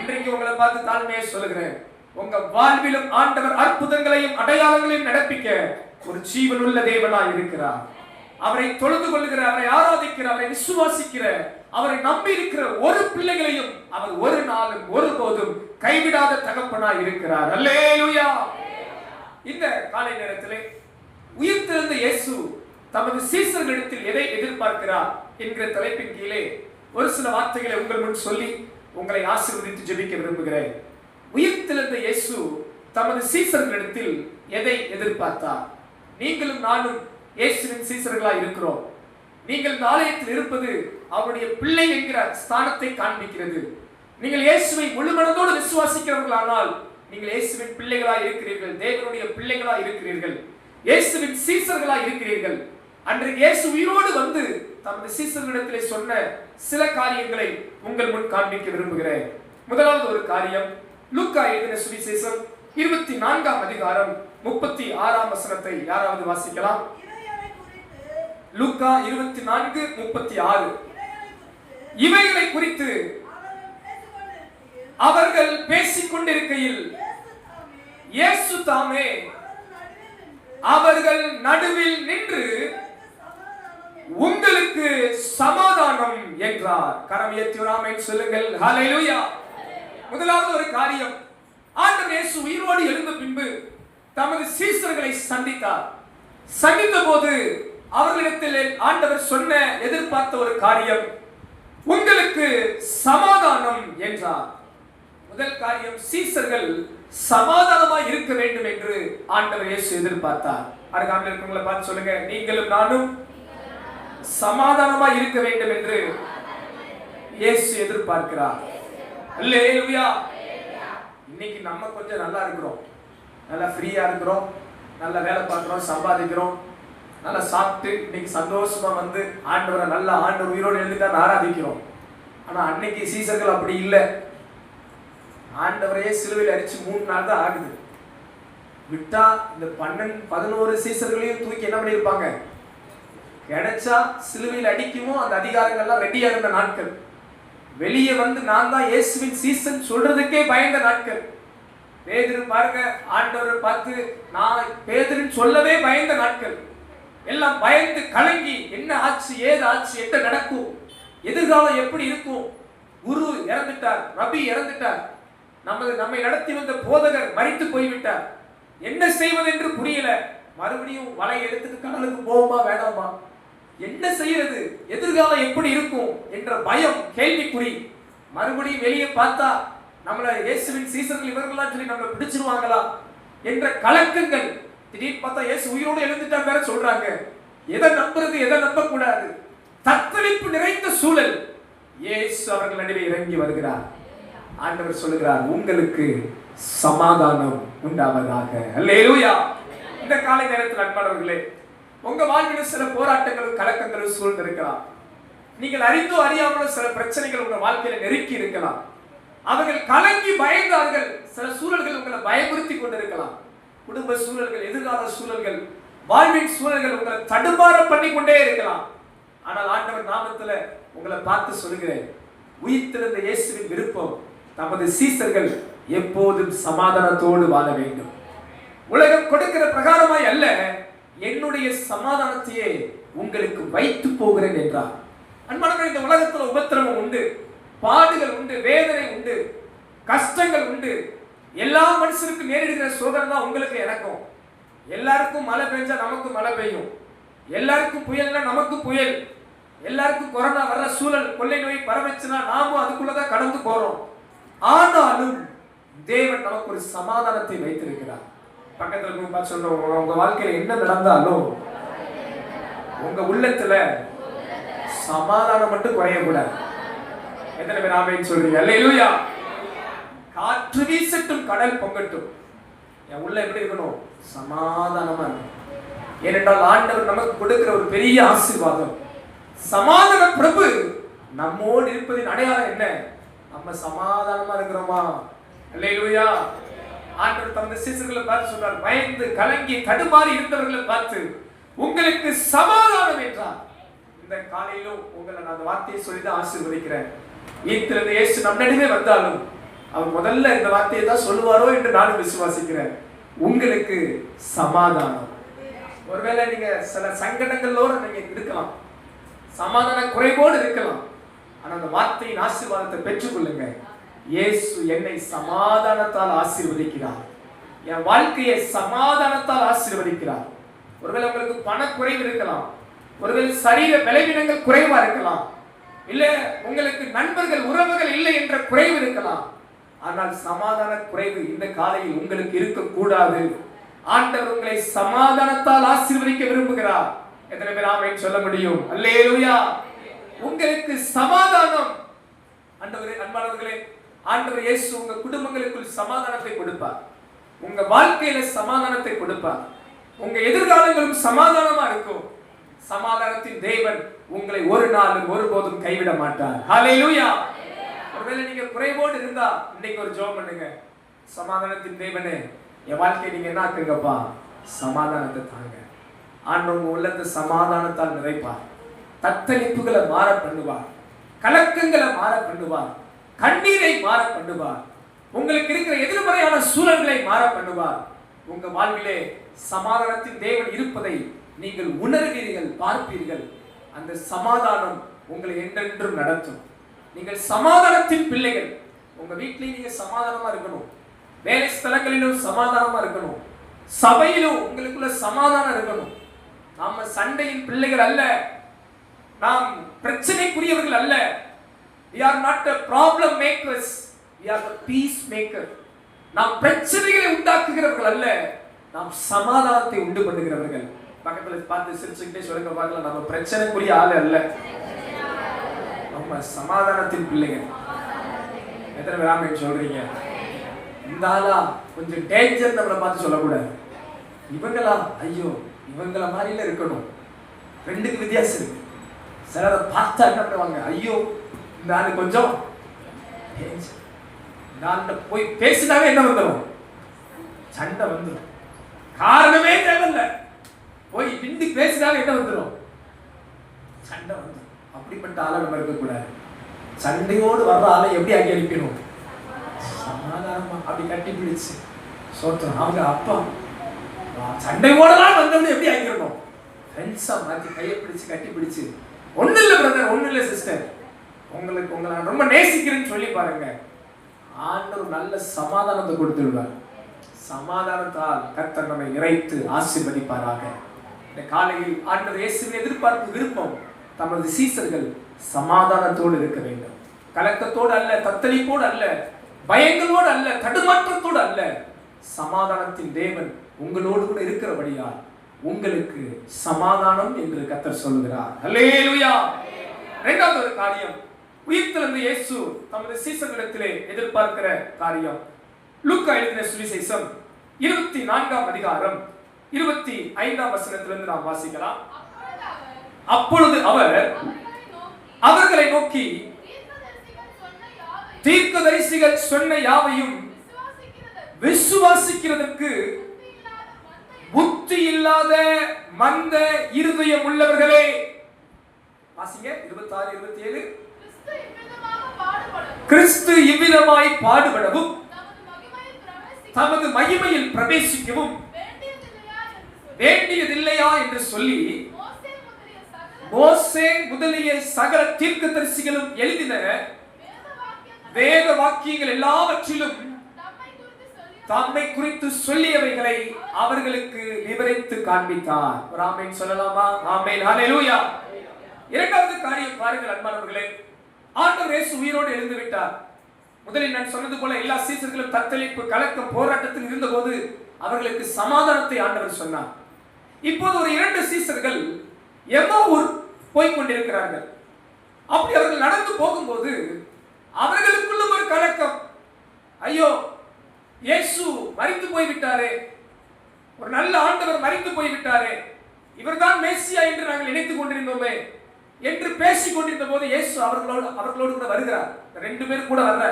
இன்றைக்கு உங்களை பார்த்து தாழ்மையை சொல்லுகிறேன், உங்க வாழ்விலும் ஆண்டவர் அற்புதங்களையும் அடையாளங்களையும் நடப்பிக்க ஒரு ஜீவனுள்ள தேவனாய் இருக்கிறார். அவரை தொழுது கொள்ளுகிற, அவரை ஆராதிக்கிற, அவரை விசுவாசிக்கிற, அவரை நம்பி இருக்கிற ஒரு பிள்ளைகளையும் அவர் ஒரு நாளும் ஒருபோதும் கைவிடாத தகப்பனாய் இருக்கிறார். அல்லேலூயா. இந்த காலை நேரத்திலே உயிர்த்தெழுந்த இயேசு தமது சீசர்களிடத்தில் எதை எதிர்பார்க்கிறார் என்கிற தலைப்பின் கீழே ஒரு சில வார்த்தைகளை உங்கள் முன் சொல்லி உங்களை ஆசீர்வதித்து ஜெபிக்க விரும்புகிறேன். உயிர்த்தெழுந்த இயேசு தமது சீசர்களிடத்தில் எதை எதிர்பார்த்தார்? நீங்களும் நானும் இயேசுவின் சீசர்களாய் இருக்கிறோம். நீங்கள் இந்த ஆலயத்தில் இருப்பது அவருடைய பிள்ளை என்கிற ஸ்தானத்தை காண்பிக்கிறது. நீங்கள் இயேசுவை முழு மனதோடு விசுவாசிக்கிறவர்களானால் நீங்கள் இயேசுவின் பிள்ளைகளாய் இருக்கிறீர்கள், தேவனுடைய பிள்ளைகளாய் இருக்கிறீர்கள், இயேசுவின் சீசர்களாய் இருக்கிறீர்கள். அன்றைக்கு இயேசு உயிரோடு வந்து தமது சீசர்களிடத்திலே சொன்ன சில காரியங்களை உங்கள் முன் காண்பிக்க விரும்புகிறேன். முதலாவது ஒரு காரியம், லூக்கா எழுதின சுவிசேஷம் 24ஆம் அதிகாரம் 36ஆம் வசனத்தை யாராவது வாசிக்கலாம்? லூக்கா 24:36. இவைகளை குறித்து அவர்கள் பேசிக் கொண்டிருக்கையில் இயேசு தாமே அவர்கள் நடுவில் நின்று உங்களுக்கு சமாதானம் என்றார். கரம் உயர்த்தி ஆமென் சொல்லுங்கள். ஹல்லேலூயா. முதலாவது ஒரு காரியம், ஆண்டவர் இயேசு உயிரோடு எழுந்த பின்பு தமது சீசர்களை சந்தித்தார். சந்தித்த போது அவர்களிடத்தில் ஆண்டவர் சொன்ன எதிர்பார்த்த ஒரு காரியம், உங்களுக்கு சமாதானம் என்றார். முதல் காரியம், சீசர்கள் சமாதானமாய் இருக்க வேண்டும் என்று ஆண்டவர் இயேசு எதிர்பார்த்தார். அருகாமையில் இருக்கவங்களை பார்த்து சொல்லுங்க, நீங்களும் நானும் சமாதானமாய் இருக்க வேண்டும் என்று இயேசு எதிர்பார்க்கிறார். அல்லேலூயா. இன்னைக்கு நம்ம கொஞ்சம் நல்லா இருக்கிறோம், நல்லா ஃப்ரீயா இருக்கிறோம், நல்லா வேலை பார்க்கிறோம், சம்பாதிக்கிறோம், நல்லா சாப்பிட்டு இன்னைக்கு சந்தோஷமா வந்து ஆண்டவரை நல்லா ஆண்டவர் உயிரோடு எழுந்துட்டான்னு ஆராதிக்கிறோம். ஆனா அன்னைக்கு சீசர்கள் அப்படி இல்லை. ஆண்டவரையே சிலுவையில் அடிச்சு 3 நாள் தான் ஆகுது. விட்டா இந்த 11 சீசர்களையும் தூக்கி என்ன பண்ணியிருப்பாங்க? கிடைச்சா சிலுவையில் அடிக்கவும் அந்த அதிகாரங்கள்லாம் ரெடியா இருந்த நாட்கள். வெளியே வந்து நான் தான் இயேசுவின் சீசன் சொல்றதுக்கே பயந்த நாட்கள். பேதுரு பாருங்க, ஆண்டவரை பார்த்து நான் பேதுருன்னு சொல்லவே பயந்த நாட்கள். எல்லாம் பயந்து கலங்கி, என்ன ஆச்சு, ஏது ஆச்சு, என்ன நடக்கும், எதிர்காலம் எப்படி இருக்கும், குரு இறந்துட்டார், ரபி இறந்துட்டார், நம்மை நடத்தி வந்த போதகர் மரித்து போய்விட்டார், என்ன செய்வது என்று புரியல. மறுபடியும் வலை எடுத்துட்டு கடலுக்கு போவோமா வேணாமா, என்ன செய்யறது, எதிர்காலம் எப்படி இருக்கும் என்ற பயம், கேள்விக்குறி. மறுபடியும் வெளியே பார்த்தா நம்மள இயேசுவின் சீசர்கள் இவர்களாம் சொல்லி நம்மளை பிடிச்சிருவாங்களா என்ற கலக்கங்கள். திடீர்னு பார்த்தா இயேசு உயிரோடு எழுந்துட்டா வேற சொல்றாங்க. எதை நம்புறது, எதை நம்ப கூடாது, தத்தளிப்பு நிறைந்த சூழல். இயேசு அவர்கள் நடுவே இறங்கி வருகிறார். ஆண்டவர் சொல்லுகிறார், உங்களுக்கு சமாதானம் உண்டாவதாக. அல்லேலூயா. இந்த காலை நேரத்தில் அன்பானவர்களே, உங்க வாழ்வில் சில போராட்டங்களும் கலக்கங்களும் சூழ்ந்திருக்கலாம். நீங்கள் அறிந்தோ அறியாமலோ சில பிரச்சனைகள் உங்க வாழ்க்கையில நெருக்கி இருக்கலாம். அவர்கள் கலங்கி பயந்தார்கள். சில சூழல்கள் உங்களை பயமுறுத்தி கொண்டிருக்கலாம். குடும்ப சூழல்கள், எதிர்கால சூழல்கள், வாழ்வின் சூழல்கள் உங்களை தடுமாற பண்ணி கொண்டே இருக்கலாம். ஆனால் ஆண்டவர் நாமத்துல உங்களை பார்த்து சொல்லுகிறேன், உயிர்த்தெழுந்த இயேசுவின் விருப்பம் நமது சீசர்கள் எப்போதும் சமாதானத்தோடு வாழ வேண்டும். உலகம் கொடுக்கிற பிரகாரமாய் அல்ல, என்னுடைய சமாதானத்தையே உங்களுக்கு வைத்து போகிறேன் என்றார். அன்பானவர்களே, இந்த உலகத்துல உபத்திரவம் உண்டு, பாடுகள் உண்டு, வேதனை உண்டு, கஷ்டங்கள் உண்டு. எல்லா மனுஷருக்கும் நேரிடுகிற சோதனை தான் உங்களுக்கு எனக்கும். எல்லாருக்கும் மழை பெஞ்சா நமக்கு மழை பெய்யும், எல்லாருக்கும் புயல்னா நமக்கு புயல், எல்லாருக்கும் கொரோனா வர்ற சூழல், கொள்ளை நோய் பரவச்சுன்னா நாமும் அதுக்குள்ளதான் கடந்து போறோம். ஆனாலும் தேவன் நமக்கு ஒரு சமாதானத்தை வைத்திருக்கிறார். பக்கத்துல பார்த்து சொல்றோம், உங்க வாழ்க்கையில என்ன நடந்தாலும் உங்க உள்ளத்துல சமாதானம் மட்டும் குறையக்கூடாது. எத்தனை பேர் ஆமென் சொல்றீங்க? அல்லேலூயா. காற்று வீசட்டும், கடல் பொங்கட்டும், என் உள்ள எப்படி இருக்கணும்? சமாதானமா இருக்கணும். ஏனென்றால் ஆண்டவர் நமக்கு கொடுக்கிற ஒரு பெரிய ஆசீர்வாதம் சமாதான பிரபு நம்மோடு இருப்பதின் அடையாளம் என்ன? நம்ம சமாதானமா இருக்கிறோமா? அல்லேலூயா. ஆண்டவர் தமது சீசர்களை பார்த்து சொல்றார், பயந்து கலங்கி தடுமாறி இருந்தவர்களை பார்த்து உங்களுக்கு சமாதானம் என்றார். இந்த காலையிலும் உங்களை நான் அந்த வார்த்தையை சொல்லிதான் ஆசீர்வதிக்கிறேன். இயேசு நம் நடுவே வந்தாலும் அவர் முதல்ல இந்த வார்த்தையை தான் சொல்லுவாரோ என்று நானும் விசுவாசிக்கிறேன். உங்களுக்கு சமாதானம். ஒருவேளை நீங்க சில சங்கடங்களோடு நீங்க இருக்கலாம், சமாதான குறைவோடு இருக்கலாம். ஆனா அந்த வார்த்தையின் ஆசீர்வாதத்தை பெற்றுக்கொள்ளுங்க. இயேசு என்னை சமாதானத்தால் ஆசீர்வதிக்கிறார், என் வாழ்க்கையை சமாதானத்தால் ஆசீர்வதிக்கிறார். ஒருவேளை உங்களுக்கு பணக்குறைவு இருக்கலாம், ஒருவேளை சரீர பலவீனங்கள் குறைவா இருக்கலாம், இல்ல உங்களுக்கு நண்பர்கள் உறவுகள் இல்லை என்ற குறைவு இருக்கலாம். ஆனால் சமாதான குறைவு இந்த காலையில் உங்களுக்கு இருக்கக்கூடாது. ஆண்டவர் உங்களை சமாதானத்தால் ஆசீர்வதிக்க விரும்புகிறார். எத்தனை பேர் ஆமென் சொல்ல முடியும்? அல்லேலூயா. உங்களுக்கு சமாதானம். ஆண்டவரே, அன்பானவர்களே, ஆண்டவர் இயேசு உங்க குடும்பங்களுக்குள் சமாதானத்தை கொடுப்பார், உங்க வாழ்க்கையில சமாதானத்தை கொடுப்பார், உங்க எதிர்காலங்களும் சமாதானமா இருக்கும். சமாதானத்தின் தேவன் உங்களை ஒரு நாளும் ஒருபோதும் கைவிட மாட்டார். ஹல்லேலூயா. ஒருவேளை நீங்க குறைவோடு இருந்தா இன்னைக்கு ஒரு ஜெபம் பண்ணுங்க. சமாதானத்தின் தேவனே, என் வாழ்க்கையை நீங்க என்ன ஆக்குங்கப்பா, சமாதானத்தை தாங்க. ஆண்டவர் உங்க உள்ளத்தை சமாதானத்தால் நிறைப்பார், தத்தளிப்புகளை மாற பண்ணுவார், கலக்கங்களை மாற பண்ணுவார், கண்ணீரை மாற பண்ணுவார், உங்களுக்கு இருக்கிற எதிர்மறையான சூழல்களை மாற பண்ணுவார். உங்க வாழ்விலே சமாதானத்தின் தேவன் இருப்பதை நீங்கள் உணர்வீர்கள், பார்ப்பீர்கள். அந்த சமாதானம் உங்களை என்றென்றும் நடத்தும். நீங்கள் சமாதானத்தின் பிள்ளைகள். உங்க வீட்டிலேயே நீங்க சமாதானமா இருக்கணும், வேலை ஸ்தலங்களிலும் சமாதானமா இருக்கணும், சபையிலும் உங்களுக்குள்ள சமாதானம் இருக்கணும். நாம சண்டையின் பிள்ளைகள் அல்ல, நாம் பிரச்சனைக்குரியவர்கள் அல்ல. We are not the problem makers, we are the peace maker. நாம் பிரச்சனைகளை உண்டாக்குகிறவர்கள் அல்ல, நாம் சமாதானத்தை உண்டு பண்ணுகிறவர்கள். பக்கத்துல பார்த்து சிரிச்சுக்கிட்டே சொல்லுங்க பார்க்கலாம், நம்ம பிரச்சனைக்குரிய ஆளு அல்ல, நம்ம சமாதானத்தின் பிள்ளைகள். எத்தனை பேர் ஆமென் சொல்றீங்க? இந்த ஆளா கொஞ்சம் டேஞ்சர் நம்மளை பார்த்து சொல்லக்கூடாது. இவங்களா, ஐயோ இவங்கள மாதிரில இருக்கணும். ரெண்டுக்கு வித்தியாசம் இருக்கு. சிலரை பார்த்தா என்ன பண்ணுவாங்க, ஐயோ இந்த ஆளு கொஞ்சம் டேஞ்சர். இந்த ஆள்கிட்ட போய் பேசினாவே என்ன வந்துடும், சண்டை வந்துடும். காரணமே தேவையில்ல, போய் பிந்தி பேசினாவே என்ன வந்துடும், சண்டை வந்துடும். அப்படிப்பட்ட ஆளை நம்ம இருக்கக்கூடாது. சண்டையோடு வர்ற ஆளை எப்படி ஆக்கி அனுப்பிடணும், சமாதானமா அப்படி கட்டி பிடிச்சு சோத்திரம். அவங்க அப்பா சண்டையோடலாம் வந்தவங்க எப்படி ஆக்கிடணும், ஃப்ரெண்ட்ஸா மாற்றி கையை பிடிச்சு கட்டி பிடிச்சு, ஒன்றும் இல்லை பிரதர், ஒன்றும் இல்லை சிஸ்டர், உங்களை நான் ரொம்ப நேசிக்கிறேன்னு சொல்லி பாருங்க. ஆண்டவர் நல்ல சமாதானத்தை கொடுத்துடுவார். சமாதானத்தால் கர்த்தர் நம்மை நிறைத்து ஆசீர்வதிப்பாராக. இந்த காலையில் ஆண்டவர் இயேசுவின் எதிர்பார்ப்பு விருப்பம், தமது சீசர்கள் சமாதானத்தோடு இருக்க வேண்டும். கலக்கத்தோடு அல்ல, தத்தளிப்போடு அல்ல, பயங்களோடு அல்ல, தடுமாற்றத்தோடு அல்ல. சமாதானத்தின் தேவன் உங்களோடு கூட இருக்கிறபடியால் உங்களுக்கு சமாதானம் என்று கர்த்தர் சொல்கிறார். அல்லேலூயா. இரண்டாவது ஒரு காரியம், உயிர்த்தெழுந்த இயேசு தமது சீசர்களிடத்திலே எதிர்பார்க்கிற காரியம். லூக்கா எழுதின சுவிசேஷம் 24ஆம் அதிகாரம் 25ஆம் வசனத்திலிருந்து நாம் வாசிக்கலாம். அப்பொழுது அவர் அவர்களை நோக்கி, தீர்க்கதரிசிகள் சொன்ன யாவையும் விசுவாசிக்கிறதற்கு புத்தி இல்லாத மந்த இருதயம் உள்ளவர்களே. வாசிங்க 26 27. கிறிஸ்து இவ்விதமாய் பாடுபடவும் தமது மகிமையில் பிரவேசிக்கவும் வேண்டியதில்லையா என்று சொல்லி மோசே முதலிய சகல தீர்க்கதரிசிகளும் எழுதின வேத வாக்கியங்கள் எல்லாவற்றிலும் தம்மை குறித்து சொல்லியவைகளை அவர்களுக்கு விவரித்து காண்பித்தார். ஆமென் சொல்லலாமா? ஆமென், ஹல்லேலூயா. இரண்டாவது காரியம் பாருங்கள் அன்பானவர்களே, ஆண்டவர் இயேசு உயிரோடு எழுந்து விட்டார். முதலில் நான் சொன்னது போல எல்லா சீசர்களும் தத்தளிப்பு, கலக்கம், போராட்டத்தில் இருந்தபோது அவர்களுக்கு சமாதானத்தை ஆண்டவர் சொன்னார். இப்போது ஒரு 2 சீசர்கள் எம்மாவூர் போய் கொண்டிருக்கிறார்கள். அப்படி அவர்கள் நடந்து போகும்போது அவர்களுக்குள்ள ஒரு கலக்கம், ஐயோ இயேசு மரித்து போய்விட்டாரே, ஒரு நல்ல ஆண்டவர் மரித்து போய்விட்டாரே, இவர்தான் மேசியா என்று நாங்கள் நினைத்துக் கொண்டிருந்தோமே என்று பேசிக் கொண்டிருந்த போது இயேசு அவர்களோடு கூட வருகிறார். 2 பேர் கூட வர்ற.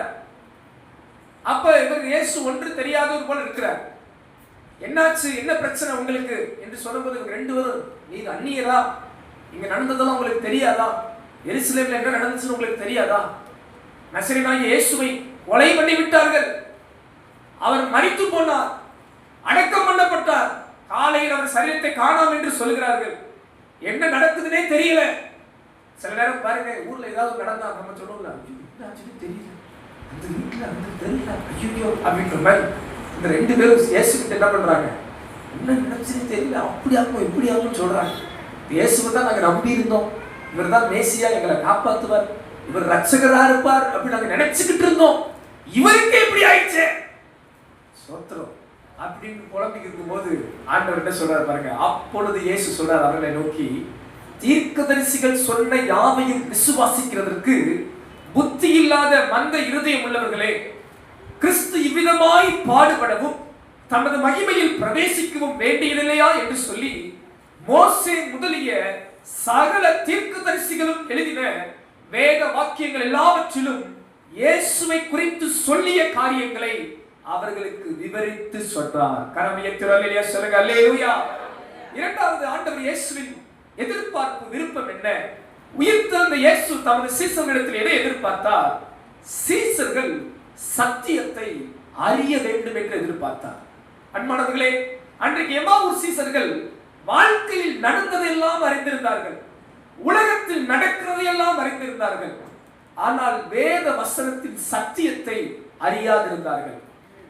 அப்ப இவர் இயேசு ஒன்று தெரியாதவர் போல இருக்கிறார். என்னாச்சு, என்ன பிரச்சனை உங்களுக்கு என்று சொல்லும்போது 2 பேரும், நீங்க அந்நியரா, இங்க நடந்ததெல்லாம் உங்களுக்கு தெரியாதா, எருசலேமில் என்ன நடந்துச்சுன்னு உங்களுக்கு தெரியாதா, நசரேயனாகிய இயேசுவை கொலை பண்ணி விட்டார்கள். அவர் மரித்து போனார், அடக்கம் பண்ணப்பட்டார். காலையில் அவர் சரீரத்தை காணோம் என்று சொல்கிறார்கள். என்ன நடக்குதுன்னே தெரியல. சில நேரம் பாருங்க, ஊர்ல ஏதாவது நடந்தா நம்ம சொல்லுவோம்ல, தெரியல, அந்த வீட்டுல அந்த தெரியல, ஐயோ அப்படின்ற மாதிரி இந்த ரெண்டு பேரும் இயேசு கிட்ட என்ன பண்றாங்க, என்ன நினைச்சுன்னு தெரியல, அப்படி ஆகும் இப்படி ஆகும்னு சொல்றாங்க. இயேசுவை தான் நாங்க நம்பி இருந்தோம், இவர் தான் மேசியா, எங்களை காப்பாத்துவார், இவர் ரட்சகரா இருப்பார் அப்படி நாங்க நினைச்சுக்கிட்டு இருந்தோம். இவருக்கு எப்படி ஆயிடுச்சு சோத்திரம் அப்படின்னு புலம்பிக்கு இருக்கும்போது ஆண்டவர் என்ன சொல்றாரு பாருங்க. அப்பொழுது இயேசு சொல்றார் அவர்களை நோக்கி, தீர்க்கதரிசிகள் சொன்ன யாவையும் விசுவாசிக்கிறதற்கு புத்தி இல்லாத மந்த இருதயம் உள்ளவர்களே, கிறிஸ்து இவ்விதமாய் பாடுபடவும் தமது மகிமையில் பிரவேசிக்கவும் வேண்டியதில்லையா என்று சொல்லி மோசே முதலிய சகல தீர்க்கதரிசிகளும் எழுதின வேத வாக்கியங்கள் எல்லாவற்றிலும் இயேசுவை குறித்து சொல்லிய காரியங்களை அவர்களுக்கு விவரித்து சொல்றார். கரமையத்திரலையா சொல்லுங்க அல்லேலூயா. இரண்டாவது, ஆண்டவர் இயேசுவின் எதிர்பார்ப்பு விருப்பம் என்ன? உயிர்த்தெழுந்த இயேசு தமது சீசர்களிடத்தில் எதை எதிர்பார்த்தார்? சீசர்கள் சத்தியத்தை அறிய வேண்டும் என்று எதிர்பார்த்தார். அன்பானவர்களே, அன்றைக்கு எம்மாவூர் சீசர்கள் வாழ்க்கையில் நடந்ததெல்லாம் அறிந்திருந்தார்கள், உலகத்தில் நடக்கிறதையெல்லாம் அறிந்திருந்தார்கள். ஆனால் வேத வசனத்தின் சத்தியத்தை அறியாதிருந்தார்கள்.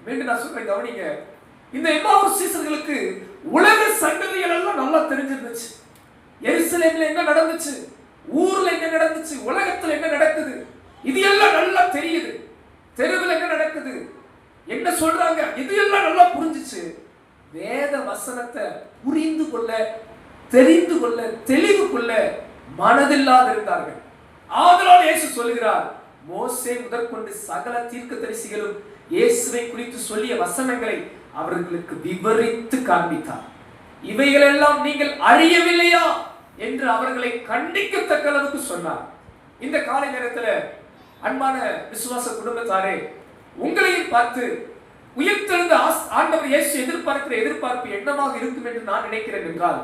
மீண்டும் நான் சொல்றேன், கவனிங்க. இந்த எம்மாவூர் சீசர்களுக்கு உலக சங்கதிகள் எல்லாம் நல்லா தெரிஞ்சிருந்துச்சு. எருசலேம்ல என்ன நடந்துச்சு, ஊர்ல என்ன நடந்துச்சு, உலகத்துல என்ன நடக்குது, இது எல்லாம் நல்லா தெரியுது. தெருவில் என்ன நடக்குது, என்ன சொல்றாங்க, இது எல்லாம் நல்லா புரிஞ்சிச்சு. வேத வசனத்தை புரிந்து கொள்ள, தெரிந்து கொள்ள, தெளிவு கொள்ள மனதில்லாது இருந்தார்கள். ஆதலால் இயேசு சொல்கிறார், மோசே முதற்கொண்டு சகல தீர்க்கதரிசிகளும் இயேசுவை குறித்து சொல்லிய வசனங்களை அவர்களுக்கு விவரித்து காண்பித்தார். இவைகளெல்லாம் நீங்கள் அறியவில்லையா என்று அவர்களை கண்டிக்கத்தக்க அளவுக்கு சொன்னார். இந்த காலை நேரத்தில் அன்பான விசுவாச குடும்பத்தாரே, உங்களையும் பார்த்து உயிர்த்தெழுந்த ஆண்டவர் இயேசு எதிர்பார்க்கிற எதிர்பார்ப்பு என்னவாக இருக்கும் என்று நான் நினைக்கிறேன் என்றால்,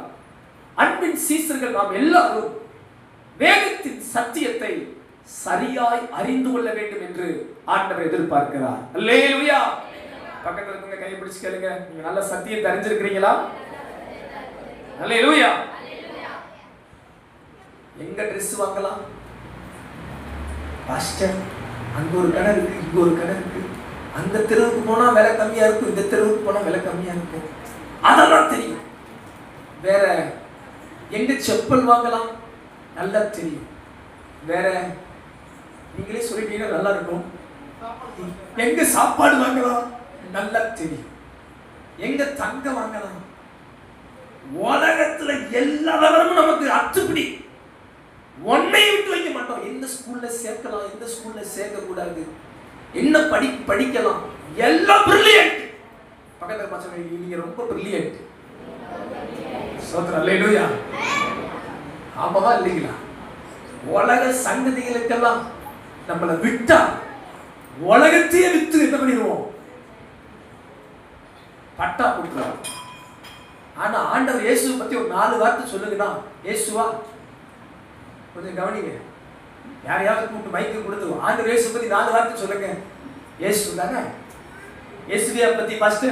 அன்பின் சீசர்கள் நாம் எல்லாரும் வேதத்தின் சத்தியத்தை சரியாய் அறிந்து கொள்ள வேண்டும் என்று ஆண்டவர் எதிர்பார்க்கிறார். அல்லேலூயா. பக்கத்துல இருக்கவங்க கையை பிடிச்சு கேளுங்க, நீங்க நல்ல சத்தியத்தை அறிஞ்சிருக்கிறீங்களா? அல்லேலூயா. எங்க ட்ரெஸ் வாங்கலாம் பாஸ்டர்? அங்க ஒரு கடை இருக்கு, இங்க ஒரு கடை இருக்கு, அந்த தெருவுக்கு போனா விலை கம்மியா இருக்கும், இந்த தெருவுக்கு போனா விலை கம்மியா இருக்கும், அதெல்லாம் தெரியும். வேற எங்க செப்பல் வாங்கலாம் நல்லா தெரியும். வேற நீங்களே சொல்லிட்டீங்கன்னா நல்லா இருக்கும். எங்க சாப்பாடு வாங்கலாம் நல்லா தெரியும். எங்க தங்க வாங்கலாம், உலகத்துல எல்லா விவரமும் நமக்கு அத்துப்படி. ஒன்னை விட்டு வைக்க மாட்டோம். எந்த ஸ்கூல்ல சேர்க்கலாம், எந்த ஸ்கூல்ல சேர்க்க கூடாது, என்ன படிக்கலாம், எல்லாம் பிரில்லியன்ட். பக்கத்துல பசங்க, நீங்க ரொம்ப பிரில்லியன்ட். சோத்ரா அல்லேலூயா. ஆமாவா இல்லைங்களா? உலக சங்கதிகளுக்கெல்லாம் நம்மளை விட்டா உலகத்தையே வித்து என்ன பண்ணிடுவோம், பட்டா கொடுக்குறோம். ஆனா ஆண்டவர் இயேசுவை பத்தி ஒரு 4 வார்த்தை சொல்லுங்கன்னா, இயேசுவா கொஞ்சம் கவனிங்க. யாரையாவது கூப்பிட்டு மைக்கு கொடுத்து ஆண்டவர் இயேசு பத்தி 4 வார்த்தை சொல்லுங்க. இயேசு தானே, இயேசுவியா பத்தி ஃபர்ஸ்ட்.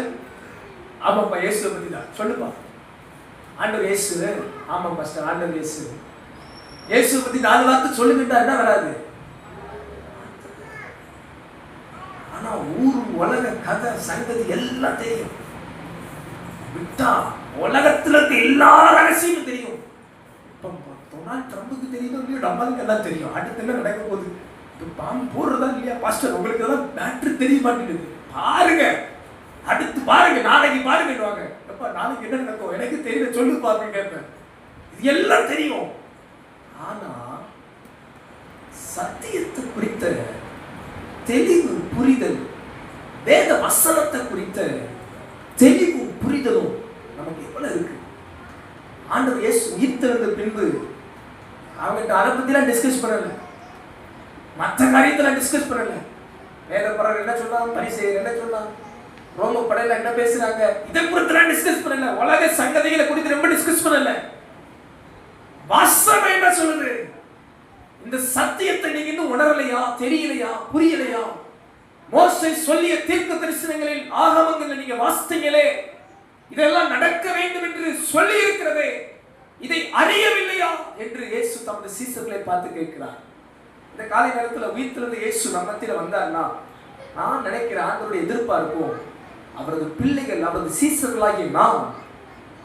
ஆமாப்பா இயேசுவை பத்தி தான் சொல்லுப்பா. ஆண்டவர் இயேசு, ஆமா பாஸ்டர் ஆண்டவர் இயேசு. இயேசுவை பத்தி 4 வார்த்தை சொல்லுகிட்டா என்ன வராது. ஆனா ஊர் உலக கதை சங்கதி எல்லாம் தெரியும். விட்டா உலகத்துல இருக்க எல்லா ரகசியமும் தெரியும். டொனால்ட் ட்ரம்புக்கு தெரியுதோ இல்லையோ, நம்மளுக்கு எல்லாம் தெரியும். அடுத்து என்ன நடக்க போகுது, பாம்பு போடுறதா இல்லையா பாஸ்டர், உங்களுக்கு எல்லாம் பேட்டரி தெரிய மாட்டேங்குது, பாருங்க அடுத்து பாருங்க, நாளைக்கு பாருங்க. எப்ப நாளைக்கு என்ன நடக்கும் எனக்கு தெரியல, சொல்லு பாருங்க கேட்பேன். இது எல்லாம் தெரியும். ஆனா சத்தியத்தை குறித்த தெளிவு புரிதல், வேத வசனத்தை குறித்த தெளிவும் புரிதலும் நமக்கு எவ்வளவு இருக்கு. ஆண்டவர் இயேசு உயிர்த்தெழுந்த பின்பு அவங்ககிட்ட அதை பத்திலாம் டிஸ்கஸ் பண்ணல, மற்ற காரியத்தெல்லாம் டிஸ்கஸ் பண்ணல. வேதபரர் என்ன சொன்னான், பரிசேயர் என்ன சொன்னான், ரோம படையில என்ன பேசுறாங்க, இதை குறித்து டிஸ்கஸ் பண்ணல. உலக சங்கதிகளை குறித்து ரொம்ப டிஸ்கஸ் பண்ணல. வாசனை என்ன சொல்லுது, இந்த சத்தியத்தை நீங்க இன்னும் உணரலையா, தெரியலையா, புரியலையா, மோசே சொல்லிய தீர்க்க தரிசனங்களில் ஆகமங்களில் நீங்க வாசித்தீங்களே, இதெல்லாம் நடக்க வேண்டும் என்று சொல்லி இருக்கிறதே, இதை அறியவில்லையா என்று இயேசு தமது சீசர்களை பார்த்து கேட்கிறார். இந்த காலை நேரத்தில் உயிர்த்தெழுந்த இயேசு நம்ம மத்தியில வந்தார்னா, நான் நினைக்கிற ஆண்டவருடைய எதிர்பார்ப்போம், அவரது பிள்ளைகள், அவரது சீசர்களாகிய நாம்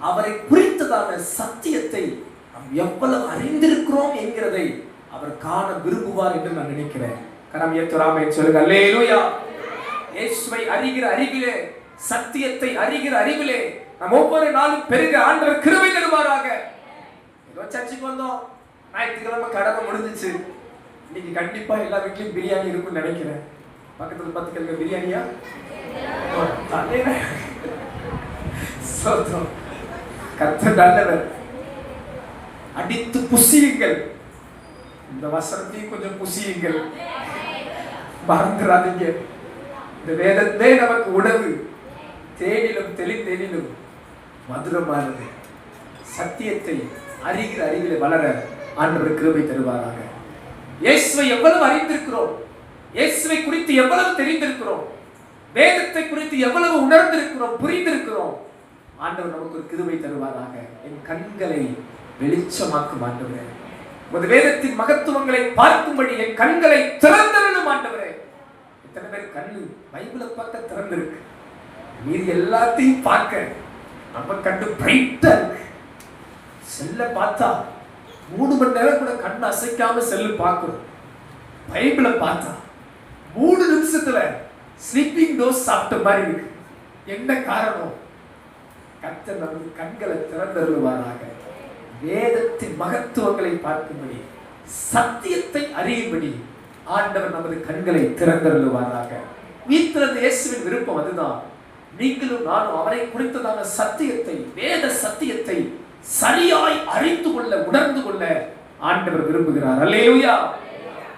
அவரை குறித்ததான சத்தியத்தை நாம் எவ்வளவு அறிந்திருக்கிறோம் என்கிறதை அவர் காண விரும்புவார் என்று நான் நினைக்கிறேன். கரம் ஏத்துராமே சொல்லுங்க அல்லேலூயா. இயேசுவை அறிகிற அறிவிலே, சத்தியத்தை அறிகிற அறிவிலே நாம் ஒவ்வொரு நாளும் பெருக ஆண்டவர் கிருபை தருவாராக. ஏதோ சர்ச்சுக்கு வந்தோம், ஞாயிற்றுக்கிழமை கடமை முடிஞ்சிச்சு, இன்னைக்கு கண்டிப்பா எல்லா வீட்லயும் பிரியாணி இருக்கும்னு நினைக்கிறேன். பக்கத்துல 10 கிலோ பிரியாணியா? கர்த்தர் நல்லவர். அடித்து புசியுங்கள், இந்த வசனத்தையும் கொஞ்சம் புசியுங்கள், மறந்துடாதீங்க. இந்த வேதமே நமக்கு உணவு, தேனிலும் தெளிந்தேனிலும் மதுரமானது. சத்தியத்தை அறிகிற அறிவிலே வளர ஆண்டவர் கிருபை தருவாராக. இயேசுவை எவ்வளவு அறிந்திருக்கிறோம், இயேசுவை குறித்து எவ்வளவு தெரிந்திருக்கிறோம், வேதத்தை குறித்து எவ்வளவு உணர்ந்திருக்கிறோம், புரிந்திருக்கிறோம். ஆண்டவர் நமக்கு ஒரு கிருபை தருவாராக. என் கண்களை வெளிச்சமாக்கும் ஆண்டவரே, உமது வேதத்தின் மகத்துவங்களை பார்க்கும்படி என் கண்களை திறந்தருளும் ஆண்டவரே. எத்தனை பேர் கண்ணு பைபிளை பார்க்க திறந்திருக்கு, மீதி எல்லாத்தையும் பார்க்க நம்ம கண்டு பிரைட்டா இருக்கு. செல்ல பார்த்தா 3 மணி நேரம் கூட கண்ணு அசைக்காம செல்லு பார்க்கிறோம். பைபிளை பார்த்தா 3 நிமிஷத்துல ஸ்லீப்பிங் டோஸ் சாப்பிட்ட மாதிரி இருக்கு. என்ன காரணம்? கர்த்தர் நமது கண்களை திறந்தருளுவாராக. வேதத்தின் மகத்துவங்களை பார்க்கும்படி, சத்தியத்தை அறியும்படி ஆண்டவர் நமது கண்களை திறந்தருளுவாராக. உயிர்த்தெழுந்த இயேசுவின் விருப்பம் அதுதான். நீங்களும் நானும் அவரை குறித்ததான சத்தியத்தை, வேத சத்தியத்தை சரியாய் அறிந்து கொள்ள, உணர்ந்து கொள்ள ஆண்டவர் விரும்புகிறார். அல்லேலூயா.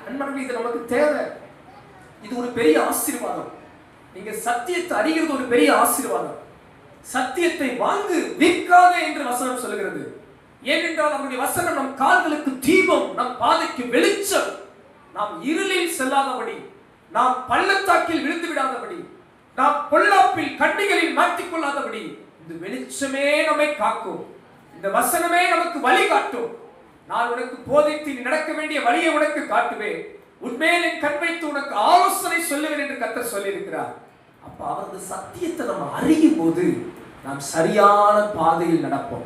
அன்பானவர்களே, இது நமக்கு தேவை. இது ஒரு பெரிய ஆசீர்வாதம். நீங்க சத்தியத்தை அறிகிறது ஒரு பெரிய ஆசீர்வாதம். சத்தியத்தை வாங்கு, விற்காதே என்று வசனம் சொல்லுகிறது. ஏனென்றால் அவருடைய வசனம் நம் கால்களுக்கு தீபம், நம் பாதைக்கு வெளிச்சம். நாம் இருளில் செல்லாதபடி, நாம் பள்ளத்தாக்கில் விழுந்து விடாதபடி, நாம் பொல்லாப்பில் கண்ணிகளில் மாட்டிக்கொள்ளாதபடி இந்த வெளிச்சமே நம்மை காக்கும். இந்த வசனமே நமக்கு வழி காட்டும். நான் உனக்கு போதித்து நீ நடக்க வேண்டிய வழியை உனக்கு காட்டுவேன், உண்மையில் என் கண் வைத்து உனக்கு ஆலோசனை சொல்லுவேன் என்று கர்த்தர் சொல்லியிருக்கிறார். அப்ப அவரது சத்தியத்தை நம்ம அறியும் போது நாம் சரியான பாதையில் நடப்போம்.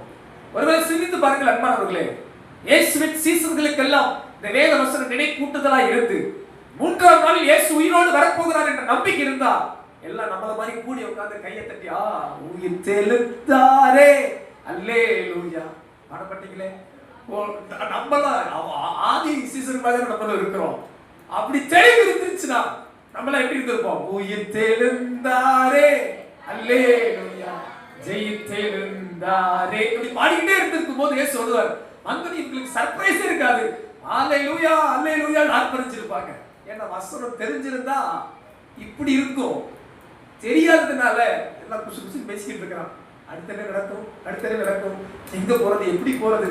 ஒருவேளை சிந்தித்து பாருங்கள் அன்பானவர்களே, இயேசுவின் சீசர்களுக்கெல்லாம் இந்த வேத வசனம் நினைப்பூட்டுதலா இருந்து 3ஆம் நாளில் இயேசு உயிரோடு வரப்போகிறார் என்ற நம்பிக்கை இருந்தா எல்லாம் நம்மள மாதிரி கூடி உட்கார்ந்து கையை தட்டி உயிர் தெழுந்தாரே அல்லேலூயா பாடப்பட்டீங்களே. நம்மளாம் ஆதி சீசன் மாதிரி நம்மளும் இருக்கிறோம். அப்படி தெளிவு இருந்துச்சுன்னா நம்மளாம் எப்படி இருந்திருப்போம்? உயிர் தெழுந்தாரே அல்லேலூயா ஜெயித்தெழுந்தாரே இப்படி பாடிக்கிட்டே இருந்திருக்கும் போது ஏன் சொல்லுவார், உங்களுக்கு சர்ப்ரைஸே இருக்காது. அல்லேலூயா அல்லேலூயா ஆர்ப்பரிச்சிருப்பாங்க. ஏன்னா வசனம் தெரிஞ்சிருந்தா இப்படி இருக்கும். தெரியாததுனால எல்லாம் குசு குசு பேசிக்கிட்டு இருக்கிறான். அடுத்த நடக்கும், அடுத்த நடக்கும், எங்க போறது, எப்படி போறது,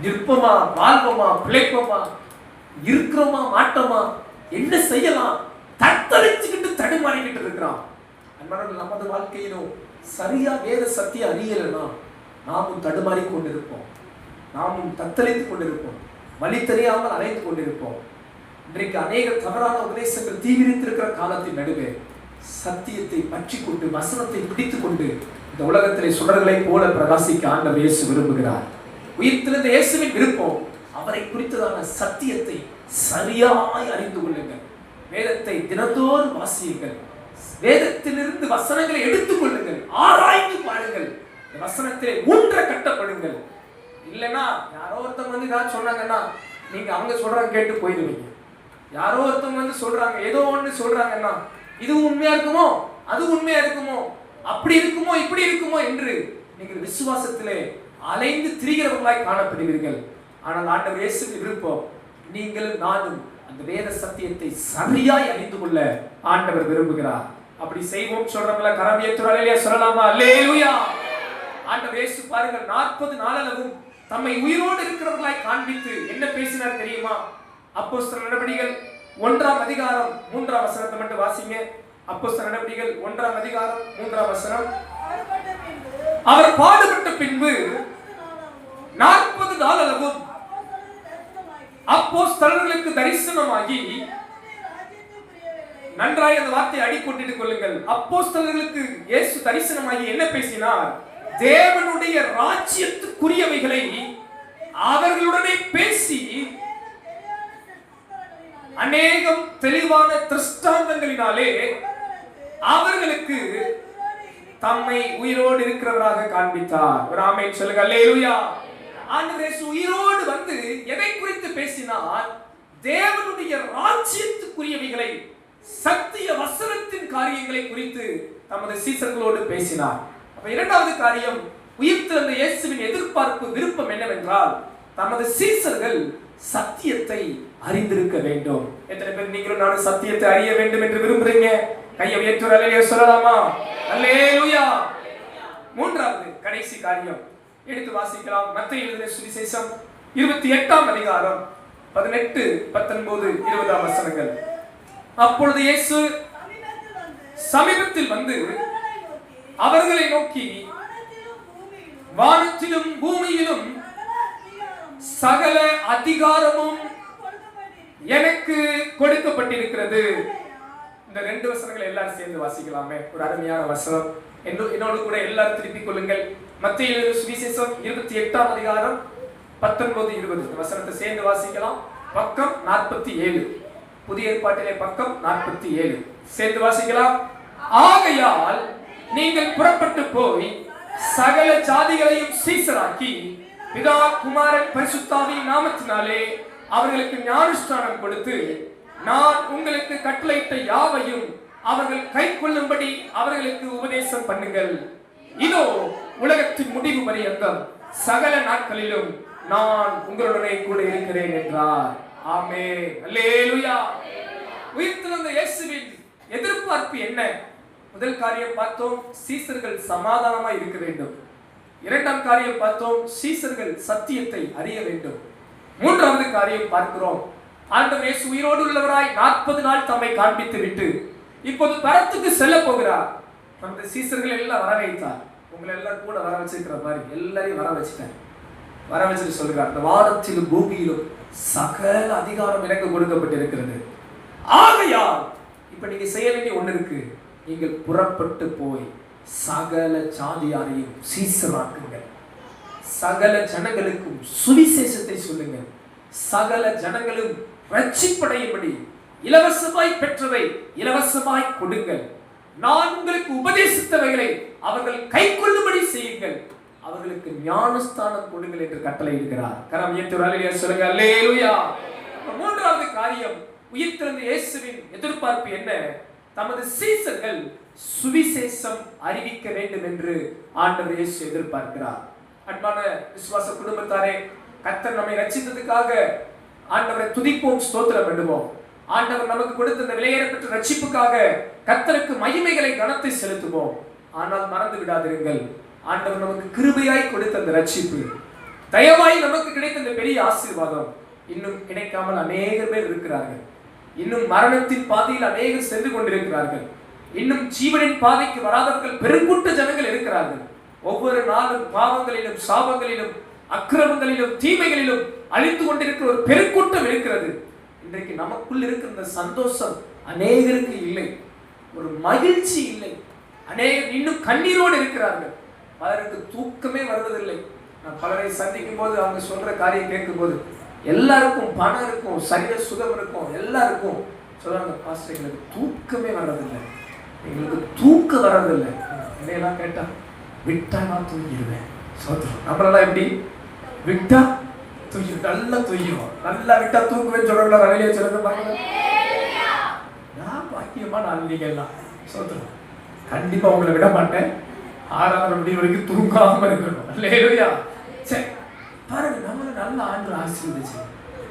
நிற்போமா வாழ்வோமா பிழைப்போமா, இருக்கிறோமா மாட்டோமா, என்ன செய்யலாம், தத்தளிச்சுக்கிட்டு தடுமாறிக்கிட்டு இருக்கிறான். அன்பானவர்களே, நமது வாழ்க்கையிலும் சரியா வேத சத்தியம் அறியலைன்னா நாமும் தடுமாறி கொண்டிருப்போம், நாமும் தத்தளித்துக் கொண்டிருப்போம், வழி தெரியாமல் அலைந்து கொண்டிருப்போம். இன்றைக்கு அநேக தவறான உபதேசங்கள் தீவிரித்திருக்கிற காலத்தின் நடுவே சத்தியத்தை பற்றி கொண்டு, வசனத்தை பிடித்துக் கொண்டு இந்த உலகத்திலே சுடர்களை போல பிரகாசிக்க ஆண்டவர் இயேசு விரும்புகிறார். உயிர்த்தெழுந்த இயேசுவின் விருப்பம் அவரை குறித்ததான சத்தியத்தை சரியாய் அறிந்து கொள்ளுங்கள். வேதத்தை தினந்தோறும் வாசியுங்கள். வேதத்திலிருந்து வசனங்களை எடுத்துக் கொள்ளுங்கள், ஆராய்ந்து பாருங்கள், வசனத்திலே ஊன்ற கட்டப்படுங்கள். இல்லைன்னா யாரோ ஒருத்தவங்க வந்து ஏதாவது சொன்னாங்கன்னா நீங்க அவங்க சொல்றாங்க கேட்டு போயிடுவீங்க. யாரோ ஒருத்தவங்க வந்து சொல்றாங்க, ஏதோ ஒன்று சொல்றாங்கன்னா இது உண்மையா இருக்குமோ, அது உண்மையா இருக்குமோ, அப்படி இருக்குமோ, இப்படி இருக்குமோ என்று நீங்கள் விசுவாசத்திலே அலைந்து திரிகிறவர்களாய் காணப்படுவீர்கள். ஆனால் ஆண்டவர் இயேசுவின் விருப்பம் நீங்களும் நானும் அந்த வேத சத்தியத்தை சரியாய் அறிந்து கொள்ள ஆண்டவர் விரும்புகிறார். அப்படி செய்வோம் சொல்றவங்கள கரம் ஏத்துறாங்க சொல்லலாமா? அல்லேலூயா. ஆண்டவர் இயேசு பாருங்கள் 40 நாளளவும் தம்மை உயிரோடு இருக்கிறவர்களாய் காண்பித்து என்ன பேசினார் தெரியுமா? அப்போஸ்தலர் நடபடிகள் 1ஆம் அதிகாரம் 3ஆம் வசனத்தை மட்டும் வாசிங்க. அப்போஸ்தலர் நடவடிக்கைகள் 1ஆம் அதிகாரம் 3ஆம் வசனம். அவர் பாடுபட்ட பின்பு 40 நாளளவும் அப்போஸ்தலர்களுக்கு தரிசனமாகி, நன்றாய் அந்த வார்த்தையை அடிக்கொண்டிட்டுக் கொள்ளுங்கள். அப்போஸ்தலர்களுக்கு இயேசு தரிசனமாகி என்ன பேசினார்? தேவனுடைய ராஜ்யத்துக்குரியவைகளை அவர்களுடனே பேசி அநேகம் தெளிவான திருஷ்டாந்தங்களினாலே அவர்களுக்கு தம்மை உயிரோடு இருக்கிறவராக காண்பித்தார். ஒரு ஆமென் சொல்லுங்க. அல்லேலூயா. ஆண்டவர் இயேசு உயிரோடு வந்து எதை குறித்து பேசினார்? தேவனுடைய ராஜ்யத்துக்குரியவைகளை, சத்திய வசனத்தின் காரியங்களை குறித்து தமது சீசர்களோடு பேசினார். அப்ப இரண்டாவது காரியம், உயிர்த்தெழுந்த இயேசுவின் எதிர்பார்ப்பு, விருப்பம் என்னவென்றால் தமது சீசர்கள் சத்தியத்தை அறிந்திருக்க வேண்டும். எத்தனை பேர் நீங்களும் நானும் சத்தியத்தை அறிய வேண்டும் என்று விரும்புறீங்க? கையை உயர்த்தி அல்லேலூயா சொல்லலாமா? அல்லேலூயா. மூன்றாவது கடைசி காரியம் எடுத்து வாசிக்கலாம். மத்தேயு எழுதின சுவிசேஷம் 28ஆம் அதிகாரம் 18, 19, 20 வசனங்கள். அப்பொழுது இயேசு சமீபத்தில் வந்து அவர்களை நோக்கி, வானத்திலும் பூமியிலும் சகல அதிகாரமும் எனக்கு கொடுக்கப்பட்டிருக்கிறது. இந்த 2 வசனங்களை எல்லாரும் சேர்ந்து வாசிக்கலாமே. ஒரு அருமையான வசனம். என்னோடு கூட எல்லாரும் திருப்பிக் கொள்ளுங்கள். மத்தேயு சுவிசேஷம் 28ஆம் அதிகாரம் 19, 20 இந்த வசனத்தை சேர்ந்து வாசிக்கலாம். பக்கம் 47, புதிய ஏற்பாட்டிலே பக்கம் 47 சேர்ந்து வாசிக்கலாம். ஆகையால் நீங்கள் புறப்பட்டு போய் சகல ஜாதிகளையும் சீசராக்கி, பிதா குமாரன் பரிசுத்தாவின் நாமத்தினாலே அவர்களுக்கு ஞானஸ்நானம் கொடுத்து, நான் உங்களுக்கு கட்டளையிட்ட யாவையும் அவர்கள் கைக்கொள்ளும்படி அவர்களுக்கு உபதேசம் பண்ணுங்கள். இதோ உலகத்தின் முடிவு பரியந்தம் சகல நாட்களிலும் நான் உங்களுடனே கூட இருக்கிறேன் என்றார். ஆமென். அல்லேலூயா. உயிர்த்தெழுந்த இயேசுவின் எதிர்பார்ப்பு என்ன? முதல் காரியம் பார்த்தோம், சீசர்கள் சமாதானமா இருக்க வேண்டும். இரண்டாம் காரியம் பார்த்தோம், சீசர்கள் சத்தியத்தை அறிய வேண்டும். மூன்றாவது காரியம் பார்க்கிறோம், ஆண்டவர் இயேசு உயிரோடு உள்ளவராய் 40 நாள் தம்மை காண்பித்து விட்டு இப்போது பரத்துக்கு செல்ல போகிறார். நமது சீசர்கள் எல்லாம் வர வைத்தார். உங்களை எல்லாம் கூட வர வச்சிருக்கிற மாதிரி எல்லாரையும் வர வச்சுட்டார். வர வச்சுட்டு சொல்கிறார், இந்த வானத்திலும் பூமியிலும் சகல அதிகாரம் எனக்கு கொடுக்கப்பட்டிருக்கிறது. ஆகையால் இப்ப நீங்க செய்ய வேண்டிய ஒண்ணு இருக்கு. நீங்கள் புறப்பட்டு போய் சகல ஜாதியாரையும் சீசராக்குங்கள். சகல ஜனங்களுக்கும் சுவிசேஷத்தை சொல்லுங்கள். சகல ஜனங்களும் ரட்சிப்படையும்படி இலவசமாய் பெற்றவை இலவசமாய் கொடுங்கள். நான் உங்களுக்கு உபதேசித்தவைகளை அவர்கள் கைக்கொள்ளும்படி செய்யுங்கள். அவர்களுக்கு ஞானஸ்தானம் கொடுங்கள் என்று கட்டளை இருக்கிறார். கரம் உயர்த்தி அல்லேலூயா சொல்லுங்க. அல்லேலூயா. மூன்றாவது காரியம், உயிர்த்தெழுந்த இயேசுவின் எதிர்பார்ப்பு என்ன? தமது சீசர்கள் சுவிசேஷம் அறிவிக்க வேண்டும் என்று ஆண்டவர் இயேசு எதிர்பார்க்கிறார். அன்பான விசுவாச குடும்பத்தாரே, கர்த்தர் நம்மை ரட்சித்ததுக்காக ஆண்டவரை துதிப்போம், ஸ்தோத்திரம் பண்ணுவோம். ஆண்டவர் நமக்கு கொடுத்த இந்த விலையேறப்பட்ட ரட்சிப்புக்காக கர்த்தருக்கு மகிமைகளை கனத்தை செலுத்துவோம். ஆனால் மறந்து விடாதிருங்கள், ஆண்டவர் நமக்கு கிருபையாய் கொடுத்த அந்த ரட்சிப்பு, தயவாய் நமக்கு கிடைத்த இந்த பெரிய ஆசீர்வாதம் இன்னும் கிடைக்காமல் அநேக பேர் இருக்கிறார்கள். இன்னும் மரணத்தின் பாதையில் அநேகர் சென்று கொண்டிருக்கிறார்கள். இன்னும் ஜீவனின் பாதைக்கு வராதவர்கள் பெருங்கூட்ட ஜனங்கள் இருக்கிறார்கள். ஒவ்வொரு நாளும் பாவங்களிலும் சாபங்களிலும் அக்கிரமங்களிலும் தீமைகளிலும் அழிந்து கொண்டிருக்கிற ஒரு பெருக்கூட்டம் இருக்கிறது. இன்றைக்கு நமக்குள் இருக்கிற இந்த சந்தோஷம் அநேகருக்கு இல்லை, ஒரு மகிழ்ச்சி இல்லை. அநேகர் இன்னும் கண்ணீரோடு இருக்கிறார்கள். பலருக்கு தூக்கமே வருவதில்லை. நான் பலரை சந்திக்கும் போது அவங்க சொல்ற காரியம் கேட்கும் போது, எல்லாருக்கும் பணம் இருக்கும், சரீர சுகம் இருக்கும், எல்லாருக்கும் சொல்றாங்க, பாஸ்டர் எங்களுக்கு தூக்கமே வர்றதில்லை, எங்களுக்கு தூக்கம் வர்றதில்லை. என்னையெல்லாம் கேட்டா விட்டா நான் தூங்கிடுவேன். சோத்திரம். நம்மளெல்லாம் எப்படி விட்டா தூங்கிடும், நல்லா தூங்கிடுவோம். நல்லா விட்டா தூக்குவேன்னு சொல்றவங்கள வரையிலே சொல்லுங்க பாருங்க. நான் பாக்கியமா நான் நீங்க எல்லாம் சோத்திரம். கண்டிப்பா உங்களை விட மாட்டேன். 6ஆம் மணி வரைக்கும் தூங்காம இருக்கணும். அல்லேலூயா. சரி பாருங்க, நம்மள நல்ல ஆண்டு ஆசீர்வதிச்சு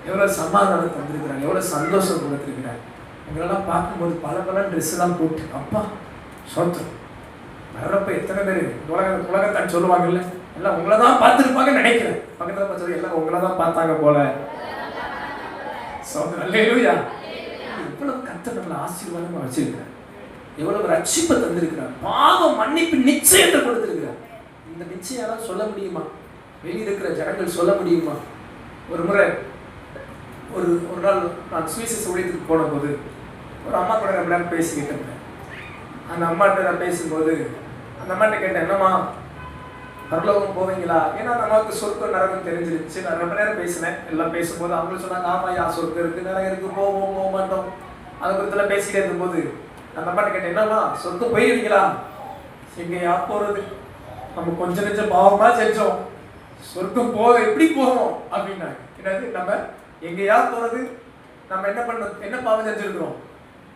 எவ்வளவு சமாதானம் தந்திருக்கிறாங்க, எவ்வளவு சந்தோஷம் கொடுத்திருக்கிறாங்க. உங்களெல்லாம் பார்க்கும்போது பல பல ட்ரெஸ் எல்லாம் போட்டு அப்பா சோத்திரம். வர்றப்ப எத்தனை பேர் உலகத்தான் சொல்லுவாங்கல்ல, எல்லாம் உங்களை தான் பார்த்துருப்பாங்கன்னு நினைக்கிறேன். பக்கத்தில் பார்த்து எல்லாம் உங்களை தான் பார்த்தாங்க போல. சோத்திரம். அல்லேலூயா. இவ்வளவு கர்த்தர் நம்மளை ஆசீர்வாதமா வச்சிருக்கிறார். எவ்வளவு ரட்சிப்பை தந்திருக்கிறார், பாவ மன்னிப்பு நிச்சயத்தை கொடுத்திருக்கிறார். இந்த நிச்சயம் சொல்ல முடியுமா? வெளியிருக்கிற ஜனங்கள் சொல்ல முடியுமா? ஒரு முறை ஒரு நாள் நான் சுவிசேஷ ஊழியத்துக்கு போன போது ஒரு அம்மா கூட ரொம்ப நேரம் பேசிக்கிட்டு இருந்தேன். அந்த அம்மாட்ட நான் பேசும்போது அந்த அம்மாட்ட கேட்டேன், என்னம்மா பரலோகம் போவீங்களா? ஏன்னா அந்த அம்மாவுக்கு சொர்க்கம் நரகம் தெரிஞ்சிருச்சு. நான் ரொம்ப நேரம் பேசினேன். எல்லாம் பேசும்போது அவங்களும் சொன்னாங்க, ஆமா யா சொர்க்கம் இருக்கு, நரகம் இருக்கு, போவோம் போக மாட்டோம், அதை குறித்தெல்லாம் பேசிக்கிட்டே இருக்கும்போது அந்த அம்மாட்ட கேட்டேன், என்னம்மா சொர்க்கம் போயிருவீங்களா? எங்கேயா போறது, நம்ம கொஞ்சம் நெஞ்சம் பாவமா செஞ்சோம், சொர்க்கம் எப்படி போவோம் அப்படின்னாங்க. என்னது, நம்ம எங்கேயா போறது? நம்ம என்ன பண்ணோம், என்ன பாவம் செஞ்சிருக்கிறோம்?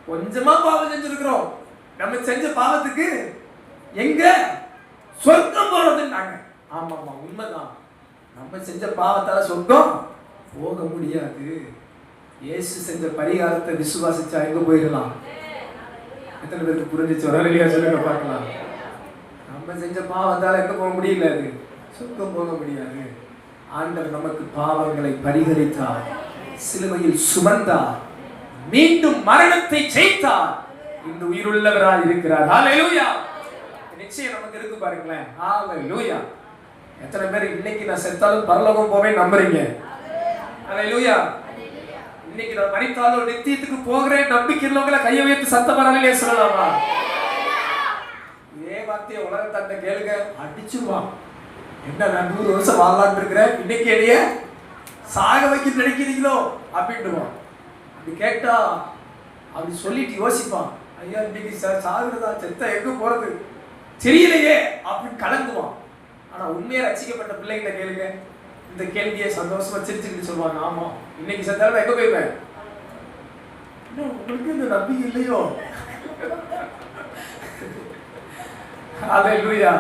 கொஞ்சமா பாவம் செஞ்சிருக்கிறோம். நம்ம செஞ்ச பாவத்துக்கு எங்க சொர்க்கம் போறதுன்னாங்க. ஆமாமா, உண்மைதான். நம்ம செஞ்ச பாவத்தால சொர்க்கம் போக முடியாது. இயேசு செஞ்ச பரிகாரத்தை விசுவாசிச்சா எங்க போயிடலாம்? எத்தனை பேருக்கு புரிஞ்சிச்சு? ஒரு இல்லையா சொல்லுங்க பார்க்கலாம். நம்ம செஞ்ச பாவத்தால எங்க போக முடியல, அது சொர்க்கம் போக முடியாது. ஆண்டவர் நமக்கு பாவங்களை பரிகரித்தார், சிலுவையில் சுமந்தார், மீண்டும் மரணத்தை ஜெயித்தார், இந்த உயிருள்ளவராய் இருக்கிறார். ஹல்லேலூயா! நிச்சயம் நமக்கு இருக்கு பாருங்களேன். ஹல்லேலூயா! எத்தனை பேர் இன்னைக்கு நான் செத்தாலும் பரலோகம் போவேன் நம்புறீங்க? ஹல்லேலூயா! இன்னைக்கு நான் மரித்தாலும் நித்தியத்துக்கு போகிறேன் நம்பிக்கை உள்ளவங்களை கையை வைத்து சத்தம் வரலையே சொல்லலாமா? இதே வார்த்தையை உலகத்தாண்ட கேளுங்க, அடிச்சுருவான். என்ன நான் 100 வருஷம் வாழலான்னு இருக்கிறேன், இன்னைக்கு என்னைய சாக வைக்க நினைக்கிறீங்களோ அப்படின்ட்டுவான். அப்படி கேட்டா அப்படி சொல்லிட்டு யோசிப்பான், ஐயா இன்னைக்கு சாகுறதா, செத்த எங்க போறது தெரியலையே அப்படின்னு கலங்குவான். ஆனா உண்மையா ரசிக்கப்பட்ட பிள்ளைகிட்ட கேளுங்க, இந்த கேள்வியை சந்தோஷமா சிரிச்சுக்கிட்டு சொல்லுவாங்க, ஆமா இன்னைக்கு செத்தாலும் எங்க போய்வேன். உங்களுக்கு இந்த நம்பிக்கை இல்லையோ? ஹல்லேலூயா!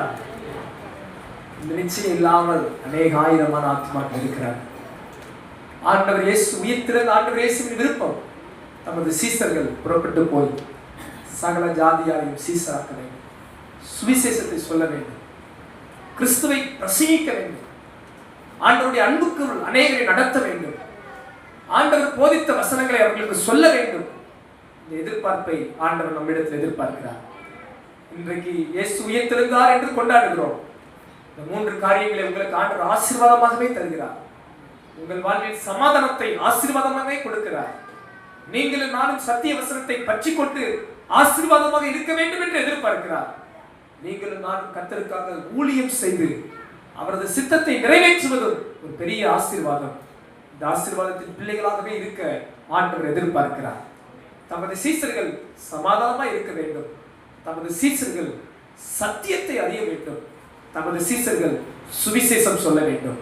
இந்த நிச்சயம் இல்லாமல் அநேக ஆயிரமான ஆத்மாக்கள் இருக்கிறார். ஆண்டவர் இயேசு உயிர்த்திருந்த ஆண்டவர் இயேசுவின் விருப்பம், தமது சீசர்கள் புறப்பட்டு போய் சகல ஜாதியாரையும் சீசராக்க வேண்டும், சுவிசேஷத்தை சொல்ல வேண்டும், கிறிஸ்துவை பிரசங்கிக்க வேண்டும், ஆண்டவருடைய அன்புக்குள் அநேகரை நடத்த வேண்டும், ஆண்டவர் போதித்த வசனங்களை அவர்களுக்கு சொல்ல வேண்டும். இந்த எதிர்பார்ப்பை ஆண்டவர் நம்மிடத்தில் எதிர்பார்க்கிறார். இன்றைக்கு இயேசு உயிர்த்தெழுந்தார் என்று கொண்டாடுகிறோம். இந்த 3 காரியங்களை உங்களுக்கு ஆண்டவர் ஆசீர்வாதமாகவே தருகிறார். உங்கள் வாழ்வில் சமாதானத்தை ஆசீர்வாதமாகவே கொடுக்கிறார். நீங்களும் நானும் சத்திய வசனத்தை பற்றி கொண்டு ஆசீர்வாதமாக இருக்க வேண்டும் என்று எதிர்பார்க்கிறார். நீங்களும் நானும் கர்த்தருக்காக ஊழியம் செய்து அவரது சித்தத்தை நிறைவேற்றுவதும் ஒரு பெரிய ஆசீர்வாதம். இந்த ஆசீர்வாதத்தின் பிள்ளைகளாகவே இருக்க ஆண்டவர் எதிர்பார்க்கிறார். தமது சீசர்கள் சமாதானமா இருக்க வேண்டும், தமது சீசர்கள் சத்தியத்தை அறிய வேண்டும், தமது சீசர்கள் சுவிசேஷம் சொல்ல வேண்டும்.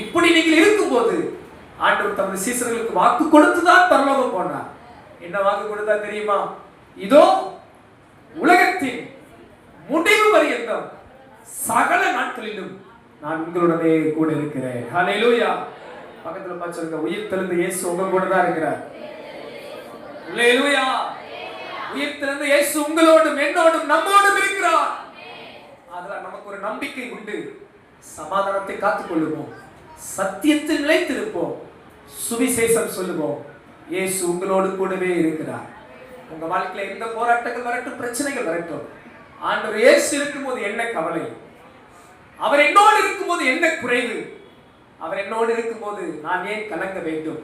இப்படி நீங்கள் இருக்கும்போது ஆண்டவர் தமது சீசர்களுக்கு வாக்கு கொடுத்துதான் பரலோகம் போனார். என்ன வாக்கு கொடுத்தா தெரியுமா? இதோ உலகத்தின் முடிவு பரியந்தம் சகல நாட்களிலும் நான் உங்களுடனே கூட இருக்கிறேன். ஹல்லேலூயா! பக்கத்துல பார்த்து சொல்லுங்க, உயிர்த்தெழுந்த இயேசு உங்க கூட தான் இருக்கிறார். ஹல்லேலூயா! உயிர்த்தெழுந்த இயேசு உங்களோடும் என்னோடும் நம்மோடும் இருக்கிறார். அதனால நமக்கு ஒரு நம்பிக்கை உண்டு. சமாதானத்தை காத்துக் கொள்ளுவோம், சத்தியத்தில் நிலைத்திருப்போம், சுவிசேஷம் சொல்லுவோம். இயேசு உங்களோடு கூடவே இருக்கிறார். உங்க வாழ்க்கையில எந்த போராட்டங்கள் வரட்டும், பிரச்சனைகள் வரட்டும், ஆண்டவர் இயேசு இருக்கும்போது என்ன கவலை, அவர் என்னோடு இருக்கும்போது என்ன குறைவு, அவர் என்னோடு இருக்கும்போது நான் ஏன் கலங்க வேண்டும்?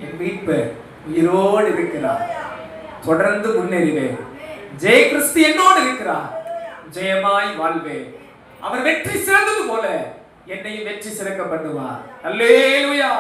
என் மீட்பர் உயிரோடு இருக்கிறார், தொடர்ந்து முன்னேறுவேன். ஜெய கிறிஸ்து என்னோடு இருக்கிறார், ஜெயமாய் வாழ்வேன். அவர் வெற்றி சிறந்தது போல என்னையும் வெற்றி சிறக்க பண்ணுவார். அல்லேலூயா!